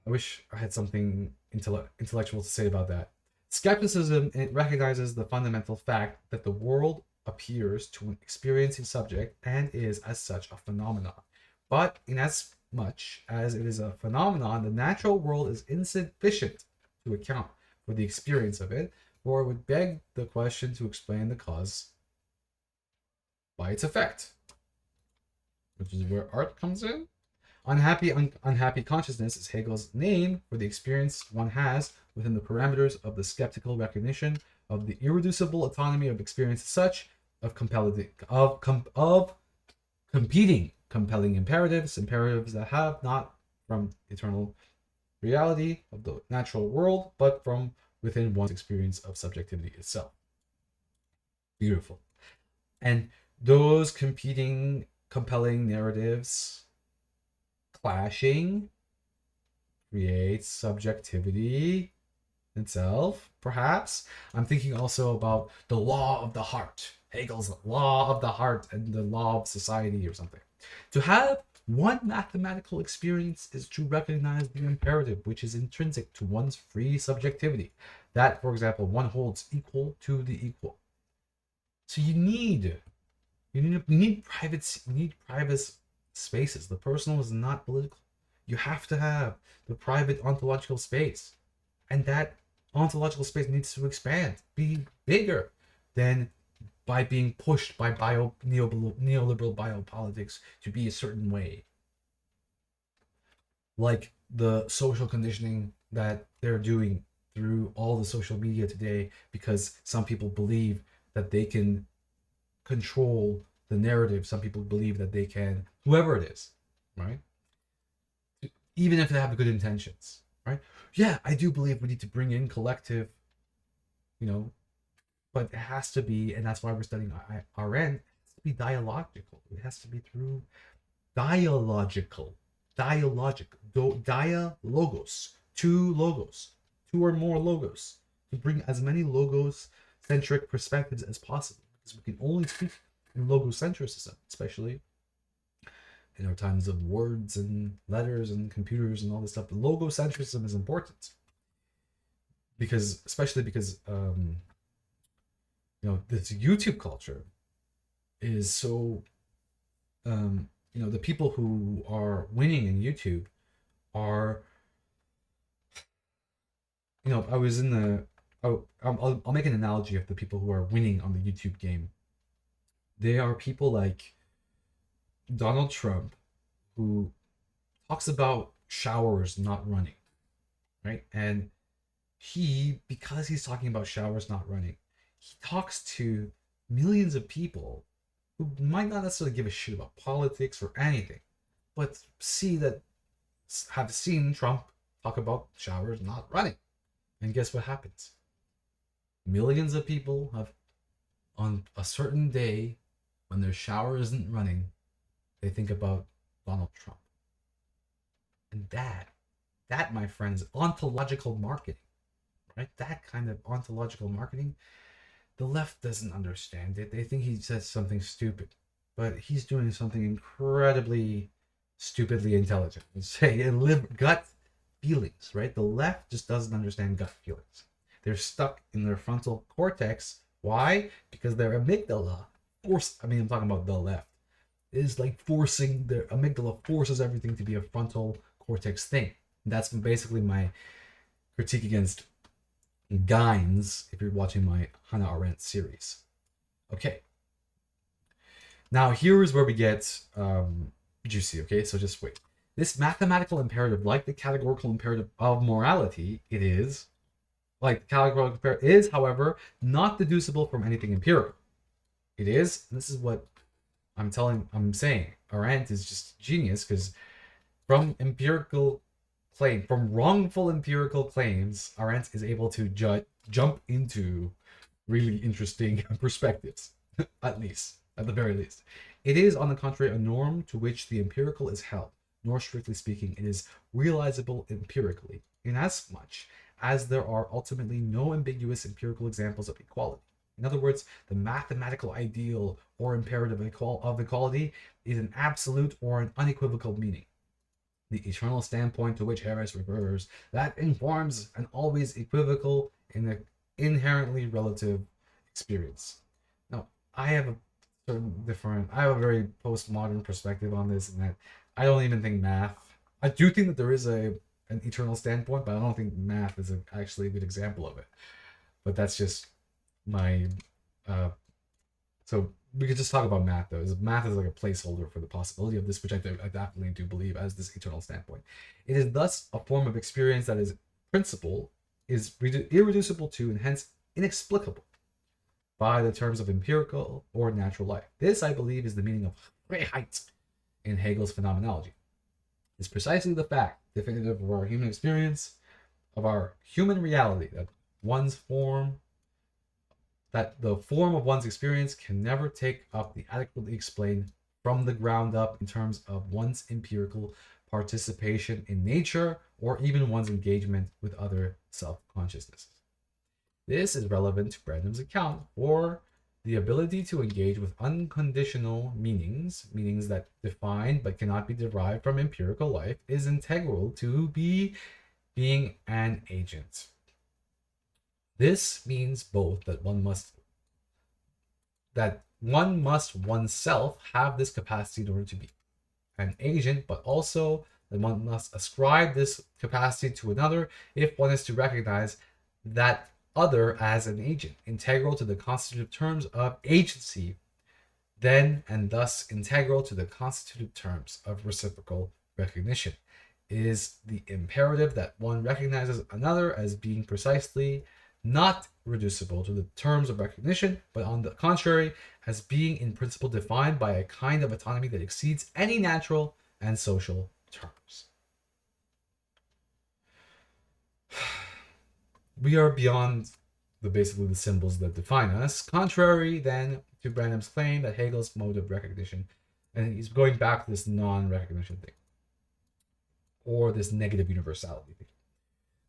I wish I had something intellectual to say about that. Skepticism, it recognizes the fundamental fact that the world appears to an experiencing subject and is, as such, a phenomenon. But in as much as it is a phenomenon, the natural world is insufficient to account for the experience of it, for it would beg the question to explain the cause by its effect, which is where art comes in. Unhappy consciousness is Hegel's name for the experience one has within the parameters of the skeptical recognition of the irreducible autonomy of experience as such, of competing compelling imperatives that have not from eternal reality of the natural world, but from within one's experience of subjectivity itself. Beautiful. And those competing compelling narratives clashing creates subjectivity itself, perhaps. I'm thinking also about the law of the heart, Hegel's law of the heart and the law of society or something. To have one mathematical experience is to recognize the imperative, which is intrinsic to one's free subjectivity. That, for example, one holds equal to the equal. So you need private spaces. The personal is not political. You have to have the private ontological space. And that Ontological space needs to expand, be bigger than by being pushed by neoliberal biopolitics to be a certain way. Like the social conditioning that they're doing through all the social media today, because some people believe that they can control the narrative. Some people believe that they can, whoever it is, right? Even if they have good intentions, right? Yeah, I do believe we need to bring in collective, you know, but it has to be, and that's why we're studying RN, it has to be dialogical. It has to be through dialogical, dialogos, two or more logos, to bring as many logos centric perspectives as possible, because we can only speak in logocentrism, especially in our times of words and letters and computers and all this stuff. Logocentrism is important because, especially because this YouTube culture is so the people who are winning in YouTube are, I was in the, I'll make an analogy of the people who are winning on the YouTube game. They are people like Donald Trump, who talks about showers not running, right? And because he's talking about showers not running, he talks to millions of people who might not necessarily give a shit about politics or anything, but have seen Trump talk about showers not running. And guess what happens? Millions of people have, on a certain day when their shower isn't running, they think about Donald Trump. And that, my friends, ontological marketing, right? That kind of ontological marketing, the left doesn't understand it. They think he says something stupid, but he's doing something incredibly stupidly intelligent. Say, gut feelings, right? The left just doesn't understand gut feelings. They're stuck in their frontal cortex. Why? Because their amygdala I'm talking about the left, is like forcing, their amygdala forces everything to be a frontal cortex thing. That's basically my critique against Gines, if you're watching my Hannah Arendt series. Okay. Now here is where we get juicy, okay? So just wait. This mathematical imperative, like the categorical imperative of morality, is, however, not deducible from anything empirical. It is, and this is what I'm saying, Arendt is just genius, because from wrongful empirical claims, Arendt is able to jump into really interesting perspectives, at the very least. It is, on the contrary, a norm to which the empirical is held, nor strictly speaking, it is realizable empirically, inasmuch as there are ultimately no ambiguous empirical examples of equality. In other words, the mathematical ideal or imperative of equality is an absolute or an unequivocal meaning. The eternal standpoint to which Eris refers, that informs an always equivocal and inherently relative experience. Now, I have a very postmodern perspective on this, and that I don't even think math. I do think that there is an eternal standpoint, but I don't think math is actually a good example of it. But that's just my so we could just talk about math, though. Math is like a placeholder for the possibility of this, which I definitely do believe as this eternal standpoint. It is thus a form of experience that is principle, is irreducible to, and hence inexplicable by the terms of empirical or natural life. This, I believe, is the meaning of Freiheit in Hegel's phenomenology. It's precisely the fact, definitive of our human experience, of our human reality, that the form of one's experience can never take up the adequately explained from the ground up in terms of one's empirical participation in nature or even one's engagement with other self-consciousnesses. This is relevant to Brandom's account for the ability to engage with unconditional meanings that define but cannot be derived from empirical life, is integral to being an agent. This means both that one must oneself have this capacity in order to be an agent, but also that one must ascribe this capacity to another if one is to recognize that other as an agent, integral to the constitutive terms of agency, then and thus integral to the constitutive terms of reciprocal recognition. It is the imperative that one recognizes another as being precisely not reducible to the terms of recognition, but on the contrary, as being in principle defined by a kind of autonomy that exceeds any natural and social terms. We are beyond basically the symbols that define us, contrary then to Brandom's claim that Hegel's mode of recognition, and he's going back to this non-recognition thing, or this negative universality thing.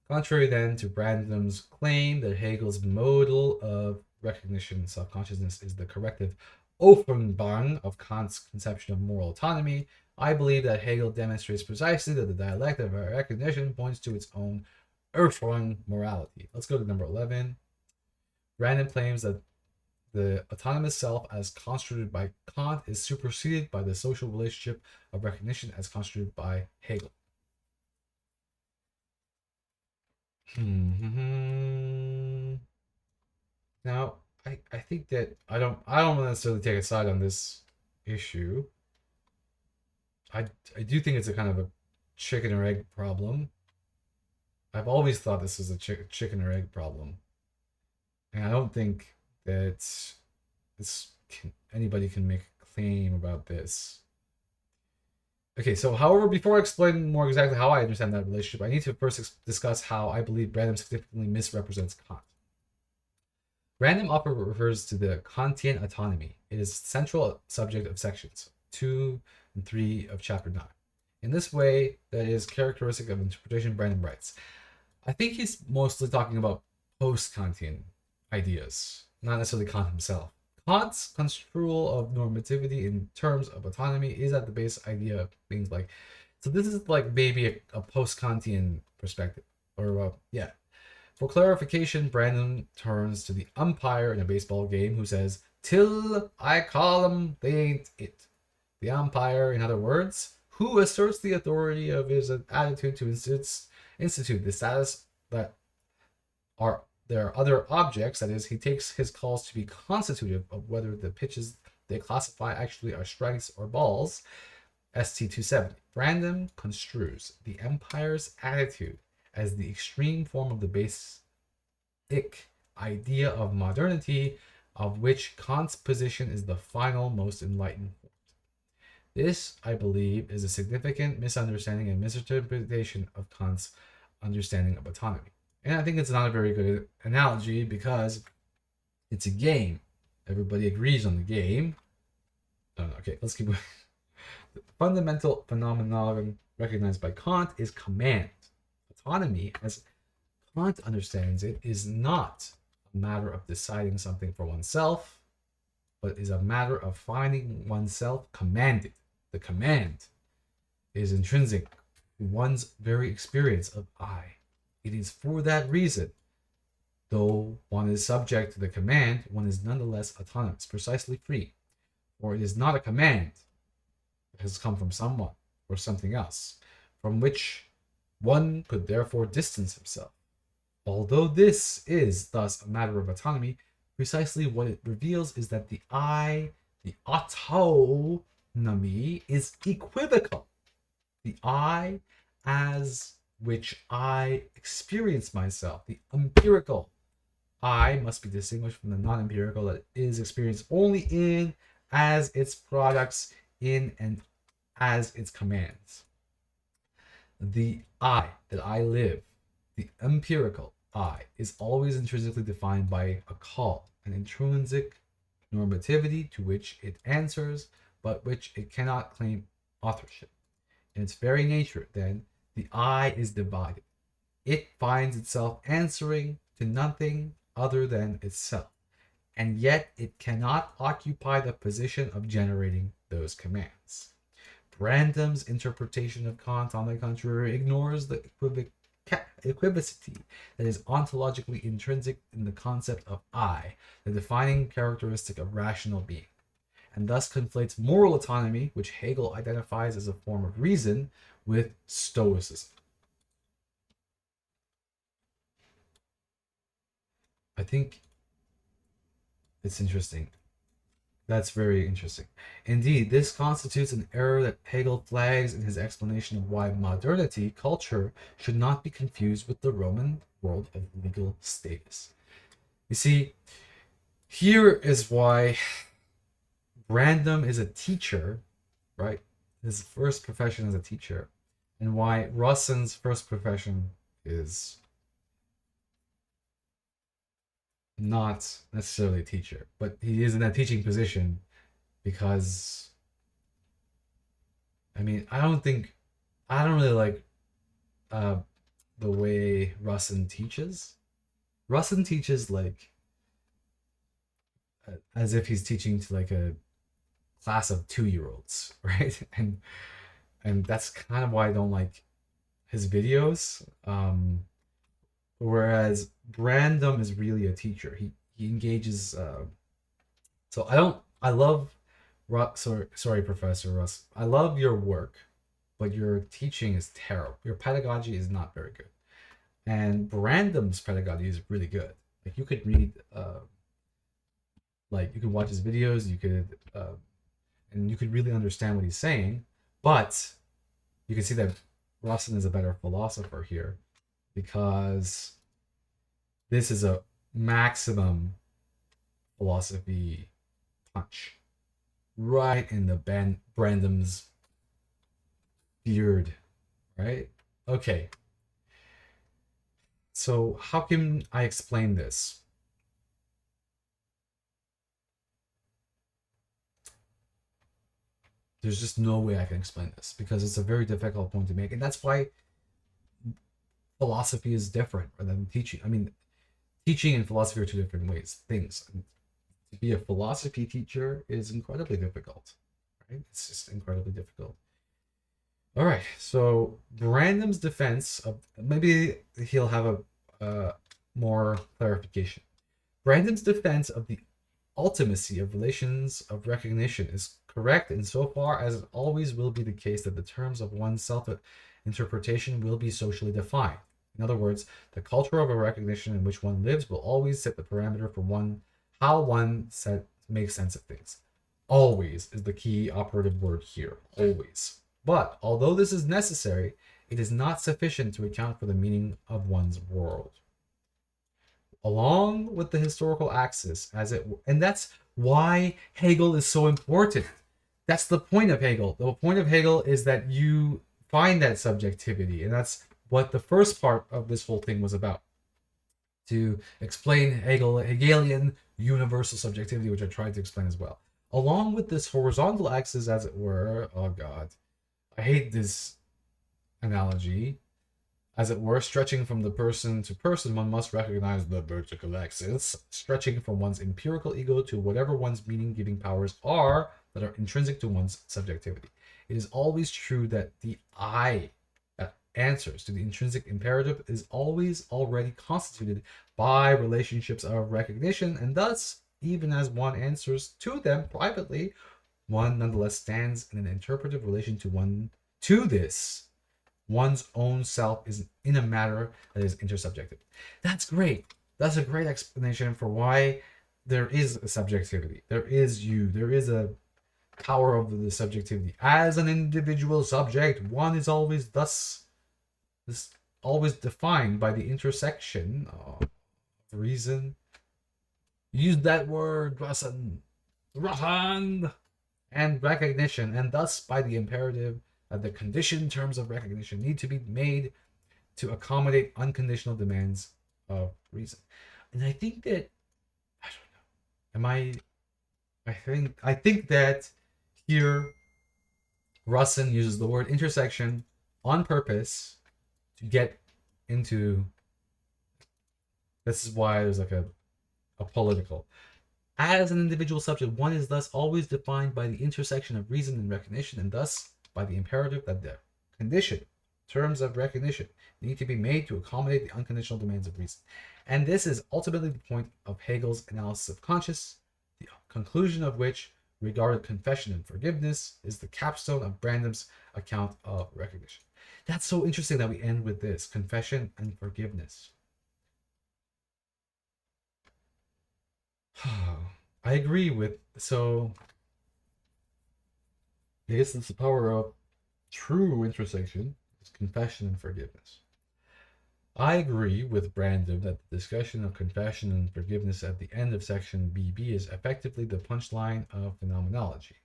Contrary then to Brandom's claim that Hegel's model of recognition self-consciousness is the corrective Offenbarung of Kant's conception of moral autonomy, I believe that Hegel demonstrates precisely that the dialectic of recognition points to its own Erfahrung morality. Let's go to number 11. Brandom claims that the autonomous self as constructed by Kant is superseded by the social relationship of recognition as constructed by Hegel. Now, I think that I don't necessarily take a side on this issue. I do think it's a kind of a chicken or egg problem. I've always thought this is a chicken or egg problem, and I don't think that anybody can make a claim about this. Okay, so however, before I explain more exactly how I understand that relationship, I need to first discuss how I believe Brandom significantly misrepresents Kant. Brandom often refers to the Kantian autonomy. It is the central subject of sections 2 and 3 of chapter 9. In this way, that is characteristic of interpretation, Brandom writes. I think he's mostly talking about post-Kantian ideas, not necessarily Kant himself. Kant's construal of normativity in terms of autonomy is at the base idea of things like, so this is like maybe a post-Kantian perspective, or yeah. For clarification, Brandon turns to the umpire in a baseball game who says, "Till I call 'em, they ain't it." The umpire, in other words, who asserts the authority of his attitude to institute the status that there are other objects, that is, he takes his calls to be constitutive of whether the pitches they classify actually are strikes or balls. ST 270. Brandom construes the umpire's attitude as the extreme form of the basic idea of modernity, of which Kant's position is the final, most enlightened form. This, I believe, is a significant misunderstanding and misinterpretation of Kant's understanding of autonomy. And I think it's not a very good analogy because it's a game. Everybody agrees on the game. Okay, let's keep going. The fundamental phenomenon recognized by Kant is command. Autonomy, as Kant understands it, is not a matter of deciding something for oneself, but is a matter of finding oneself commanded. The command is intrinsic to one's very experience of I. It is for that reason, though one is subject to the command, one is nonetheless autonomous, precisely free. For it is not a command that has come from someone or something else, from which one could therefore distance himself. Although this is thus a matter of autonomy, precisely what it reveals is that the I, the autonomy, is equivocal. The I as which I experience myself, the empirical I, must be distinguished from the non-empirical that is experienced only in, as its products, in, and as its commands. The I that I live, the empirical I, is always intrinsically defined by a call, an intrinsic normativity to which it answers, but which it cannot claim authorship. In its very nature, then, the I is divided. It finds itself answering to nothing other than itself, and yet it cannot occupy the position of generating those commands. Brandom's interpretation of Kant, on the contrary, ignores the equivocity that is ontologically intrinsic in the concept of I, the defining characteristic of rational being, and thus conflates moral autonomy, which Hegel identifies as a form of reason, with Stoicism. I think it's interesting. That's very interesting. Indeed, this constitutes an error that Hegel flags in his explanation of why modernity culture should not be confused with the Roman world of legal status. You see, here is why Brandom is a teacher, right? His first profession is a teacher, and why Russon's first profession is not necessarily a teacher, but he is in a teaching position because I mean I don't really like uh, the way Russon teaches. Russon teaches like as if he's teaching to like a class of 2-year olds, right? And that's kind of why I don't like his videos. Whereas Brandom is really a teacher. He engages. So I don't. I love. Sorry, Professor Russ. I love your work, but your teaching is terrible. Your pedagogy is not very good. And Brandom's pedagogy is really good. Like you could read, like you could watch his videos. You could, and you could really understand what he's saying. But you can see that Russon is a better philosopher here because this is a maximum philosophy punch right in the Brandom's beard, right? Okay. So how can I explain this? There's just no way I can explain this because it's a very difficult point to make, and that's why philosophy is different than teaching. I mean, teaching and philosophy are two different things. To be a philosophy teacher is incredibly difficult, right? It's just incredibly difficult. All right, so Brandom's defense of maybe he'll have a more clarification. Brandom's defense of the ultimacy of relations of recognition is correct insofar as it always will be the case that the terms of one's self-interpretation will be socially defined. In other words, the culture of a recognition in which one lives will always set the parameter for how one makes sense of things. Always is the key operative word here. Always. But although this is necessary, it is not sufficient to account for the meaning of one's world. Along with the historical axis, and that's why Hegel is so important. That's the point of Hegel. The point of Hegel is that you find that subjectivity, and that's what the first part of this whole thing was about. To explain Hegelian universal subjectivity, which I tried to explain as well. Along with this horizontal axis, as it were, oh god, I hate this analogy, as it were, stretching from the person to person, one must recognize the vertical axis, stretching from one's empirical ego to whatever one's meaning-giving powers are that are intrinsic to one's subjectivity. It is always true that the I that answers to the intrinsic imperative is always already constituted by relationships of recognition, and thus, even as one answers to them privately, one nonetheless stands in an interpretive relation to this. One's own self is in a matter that is intersubjective. That's great. That's a great explanation for why there is a subjectivity. There is you. There is a power of the subjectivity. As an individual subject, one is always always defined by the intersection of reason. Use that word, Russon, and recognition, and thus by the imperative that the conditioned terms of recognition need to be made to accommodate unconditional demands of reason. And I think that I don't know. I think that here Russon uses the word intersection on purpose to get into. This is why there's like a political. As an individual subject, one is thus always defined by the intersection of reason and recognition, and thus by the imperative that the condition terms of recognition need to be made to accommodate the unconditional demands of reason. And this is ultimately the point of Hegel's analysis of conscience, the conclusion of which, regarded confession and forgiveness, is the capstone of Brandom's account of recognition. That's so interesting that we end with this, confession and forgiveness. I agree with, so I guess it's the power of true intersection is confession and forgiveness. I agree with Brandom that the discussion of confession and forgiveness at the end of section BB is effectively the punchline of phenomenology.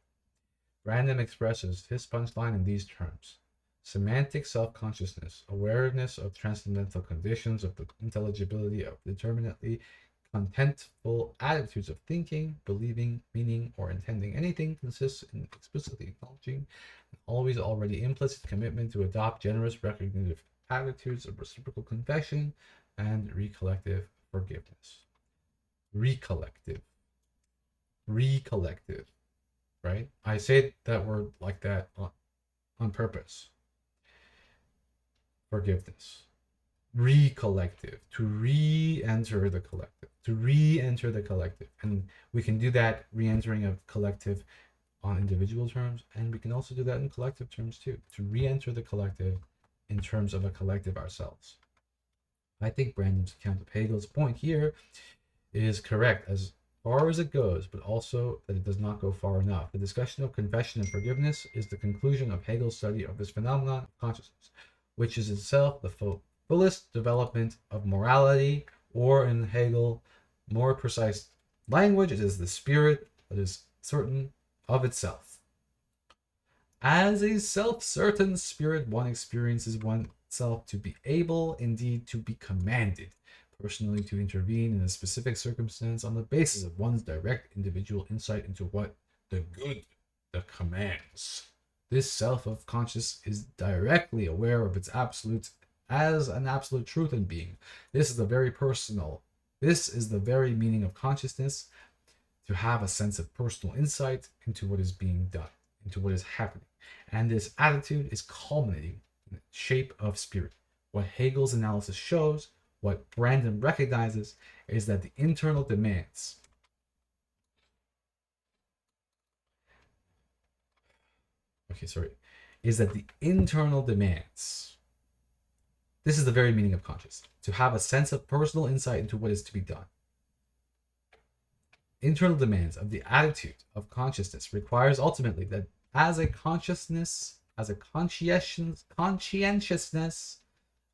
Brandom expresses his punchline in these terms: semantic self-consciousness, awareness of transcendental conditions of the intelligibility of determinately contentful attitudes of thinking, believing, meaning, or intending anything consists in explicitly acknowledging an always already implicit commitment to adopt generous recognitive attitudes of reciprocal confession and recollective forgiveness. Recollective. Recollective. Right? I say that word like that on purpose. Forgiveness. Recollective. To re-enter the collective. To re-enter the collective. And we can do that re-entering of collective on individual terms, and we can also do that in collective terms too. To re-enter the collective in terms of a collective ourselves. I think Brandon's account of Hegel's point here is correct as far as it goes, but also that it does not go far enough. The discussion of confession and forgiveness is the conclusion of Hegel's study of this phenomenon of consciousness, which is itself the fullest development of morality, or in Hegel, more precise language, it is the spirit that is certain of itself. As a self-certain spirit, one experiences oneself to be able, indeed to be commanded, personally to intervene in a specific circumstance on the basis of one's direct individual insight into what the good that commands. This self of conscious is directly aware of its absolute as an absolute truth in being. This is the very personal. This is the very meaning of consciousness, to have a sense of personal insight into what is being done, into what is happening. And this attitude is culminating in the shape of spirit. What Hegel's analysis shows, what Brandom recognizes, is that the internal demands is that the internal demands, this is the very meaning of conscious, to have a sense of personal insight into what is to be done. Internal demands of the attitude of consciousness requires ultimately that as a consciousness, as a conscientiousness,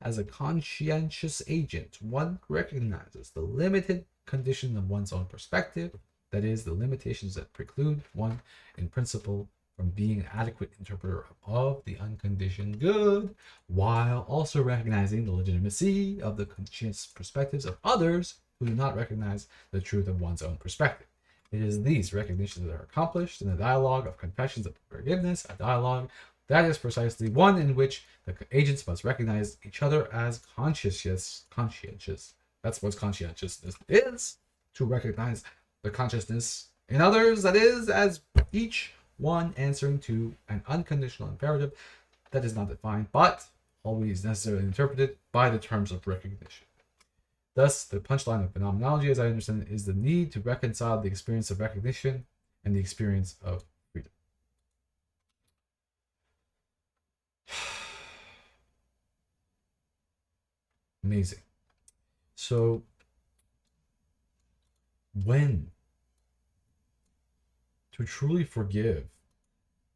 as a conscientious agent, one recognizes the limited condition of one's own perspective, that is, the limitations that preclude one, in principle, from being an adequate interpreter of the unconditioned good, while also recognizing the legitimacy of the conscious perspectives of others who do not recognize the truth of one's own perspective. It is these recognitions that are accomplished in the dialogue of confessions of forgiveness, a dialogue that is precisely one in which the agents must recognize each other as conscientious. That's what conscientiousness is, to recognize the consciousness in others, that is, as each one answering to an unconditional imperative that is not defined, but always necessarily interpreted by the terms of recognition. Thus, the punchline of phenomenology, as I understand it, is the need to reconcile the experience of recognition and the experience of freedom. Amazing. So, when to truly forgive,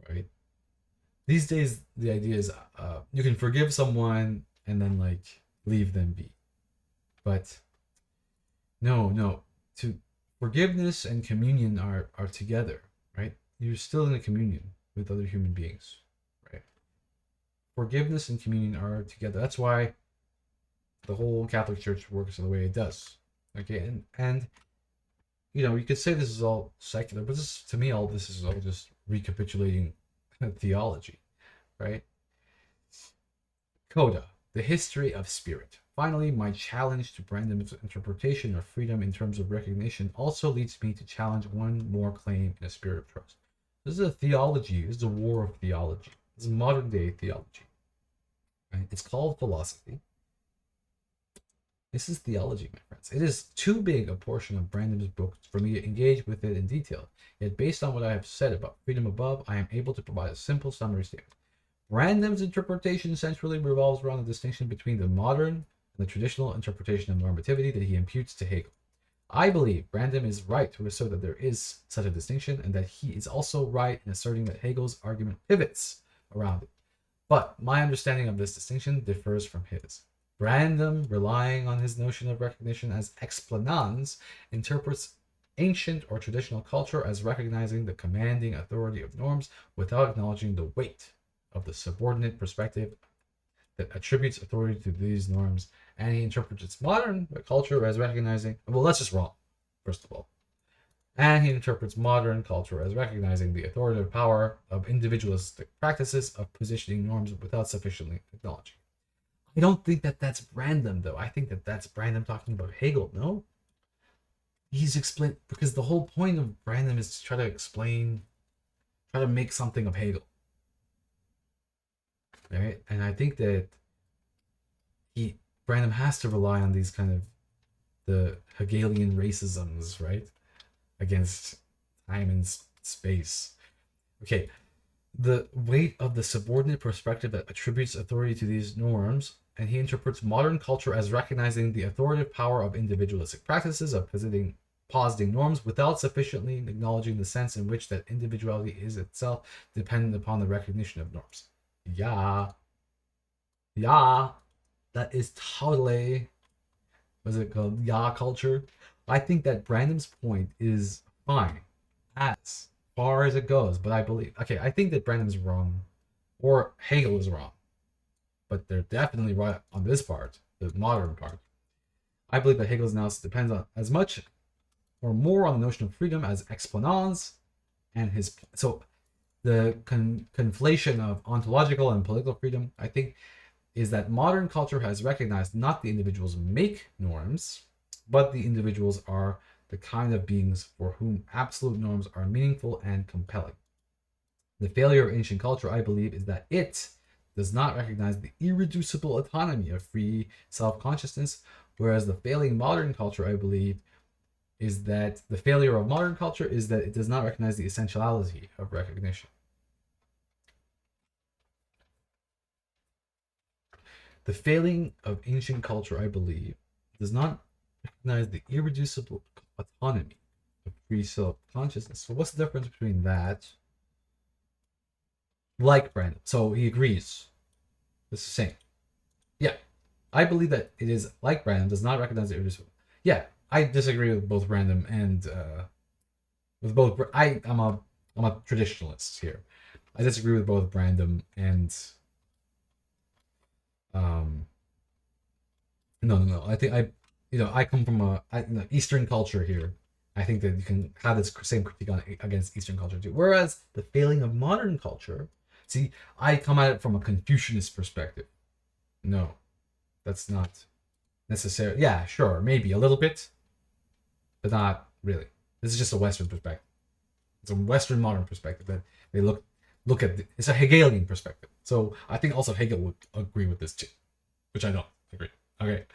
right? These days, the idea is you can forgive someone and then like leave them be. But no. To forgiveness and communion are together, right? You're still in a communion with other human beings, right? Forgiveness and communion are together. That's why the whole Catholic Church works the way it does. Okay, and you know, you could say this is all secular, but this, to me, all this is all just recapitulating theology, right? Coda, the history of spirit. Finally, my challenge to Brandom's interpretation of freedom in terms of recognition also leads me to challenge one more claim in a spirit of trust. This is a theology. This is a war of theology. This is modern day theology. Right? It's called philosophy. This is theology, my friends. It is too big a portion of Brandom's book for me to engage with it in detail. Yet, based on what I have said about freedom above, I am able to provide a simple summary statement. Brandom's interpretation centrally revolves around the distinction between the modern and the traditional interpretation of normativity that he imputes to Hegel. I believe Brandom is right to assert that there is such a distinction, and that he is also right in asserting that Hegel's argument pivots around it. But my understanding of this distinction differs from his. Brandom, relying on his notion of recognition as explanans, interprets ancient or traditional culture as recognizing the commanding authority of norms without acknowledging the weight of the subordinate perspective that attributes authority to these norms. And he interprets modern culture as recognizing, well, that's just wrong, first of all. And he interprets modern culture as recognizing the authoritative power of individualistic practices of positioning norms without sufficiently acknowledging. I don't think that that's Brandom, though. I think that that's Brandom talking about Hegel, no? He's explained, because the whole point of Brandom is to try to make something of Hegel. Right? And I think that Brandom has to rely on these kind of the Hegelian racisms, right? Against time and space. Okay, the weight of the subordinate perspective that attributes authority to these norms, and he interprets modern culture as recognizing the authoritative power of individualistic practices of positing norms without sufficiently acknowledging the sense in which that individuality is itself dependent upon the recognition of norms. Yeah, that is totally, what's it called? Yeah, culture. I think that Brandom's point is fine as far as it goes, but I believe, okay, I think that Brandom's wrong, or Hegel is wrong, but they're definitely right on this part, the modern part. I believe that Hegel's analysis depends on as much or more on the notion of freedom as explanans and his. So the conflation of ontological and political freedom, I think, is that modern culture has recognized not the individuals make norms, but the individuals are the kind of beings for whom absolute norms are meaningful and compelling. The failure of ancient culture, I believe, is that it does not recognize the irreducible autonomy of free self-consciousness, whereas the failing modern culture, I believe, is that the failure of modern culture is that it does not recognize the essentiality of recognition. The failing of ancient culture, I believe, does not recognize the irreducible autonomy of free self-consciousness. So what's the difference between that? Like Brandom. So he agrees. It's the same. Yeah. I believe that it is like Brandom, does not recognize the irreducible. Yeah, I disagree with both Brandom and with both. I'm a traditionalist here. I disagree with both Brandom and no. I think I come from Eastern culture here. I think that you can have this same critique against Eastern culture too. Whereas the failing of modern culture, see, I come at it from a Confucianist perspective. No, that's not necessary. Yeah, sure, maybe a little bit, but not really. This is just a Western perspective. It's a Western modern perspective that they look at. It's a Hegelian perspective. So I think also Hegel would agree with this too, which I don't agree. Okay.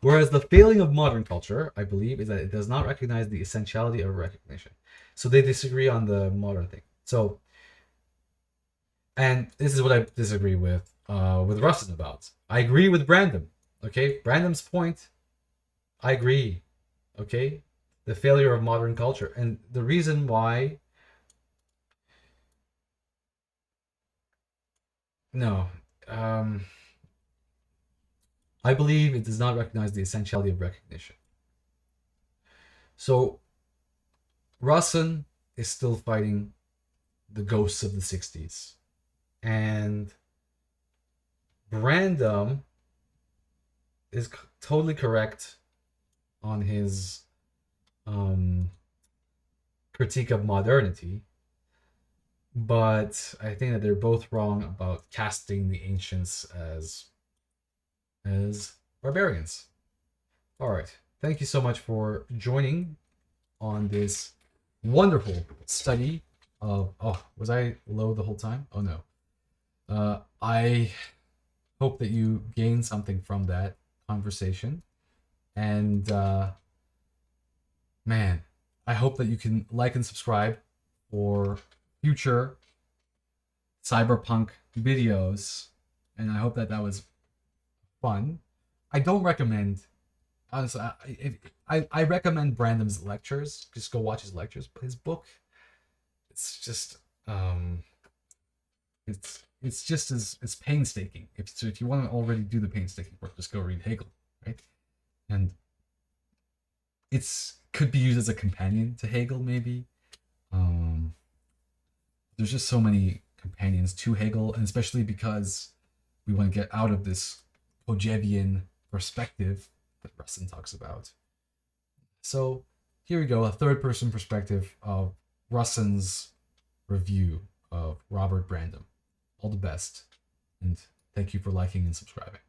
Whereas the failing of modern culture, I believe, is that it does not recognize the essentiality of recognition. So they disagree on the modern thing. So, and this is what I disagree with Russon about. I agree with Brandom. Okay, Brandom's point, I agree. Okay, the failure of modern culture, and the reason why. No, I believe it does not recognize the essentiality of recognition. So Russon is still fighting the ghosts of the 60s. And Brandom is totally correct on his critique of modernity. But I think that they're both wrong about casting the ancients as barbarians. All right. Thank you so much for joining on this wonderful study of. Oh, was I low the whole time? Oh no. I hope that you gained something from that conversation, and man, I hope that you can like and subscribe for future cyberpunk videos, and I hope that was fun. I don't recommend honestly, I recommend Brandom's lectures. Just go watch his lectures. But his book, it's just it's just as it's painstaking. If you want to already do the painstaking work, just go read Hegel, right? And it's could be used as a companion to Hegel, maybe. Um, there's just so many companions to Hegel, and especially because we want to get out of this Hojevian perspective that Russon talks about. So here we go, a third person perspective of Russon's review of Robert Brandom. All the best, and thank you for liking and subscribing.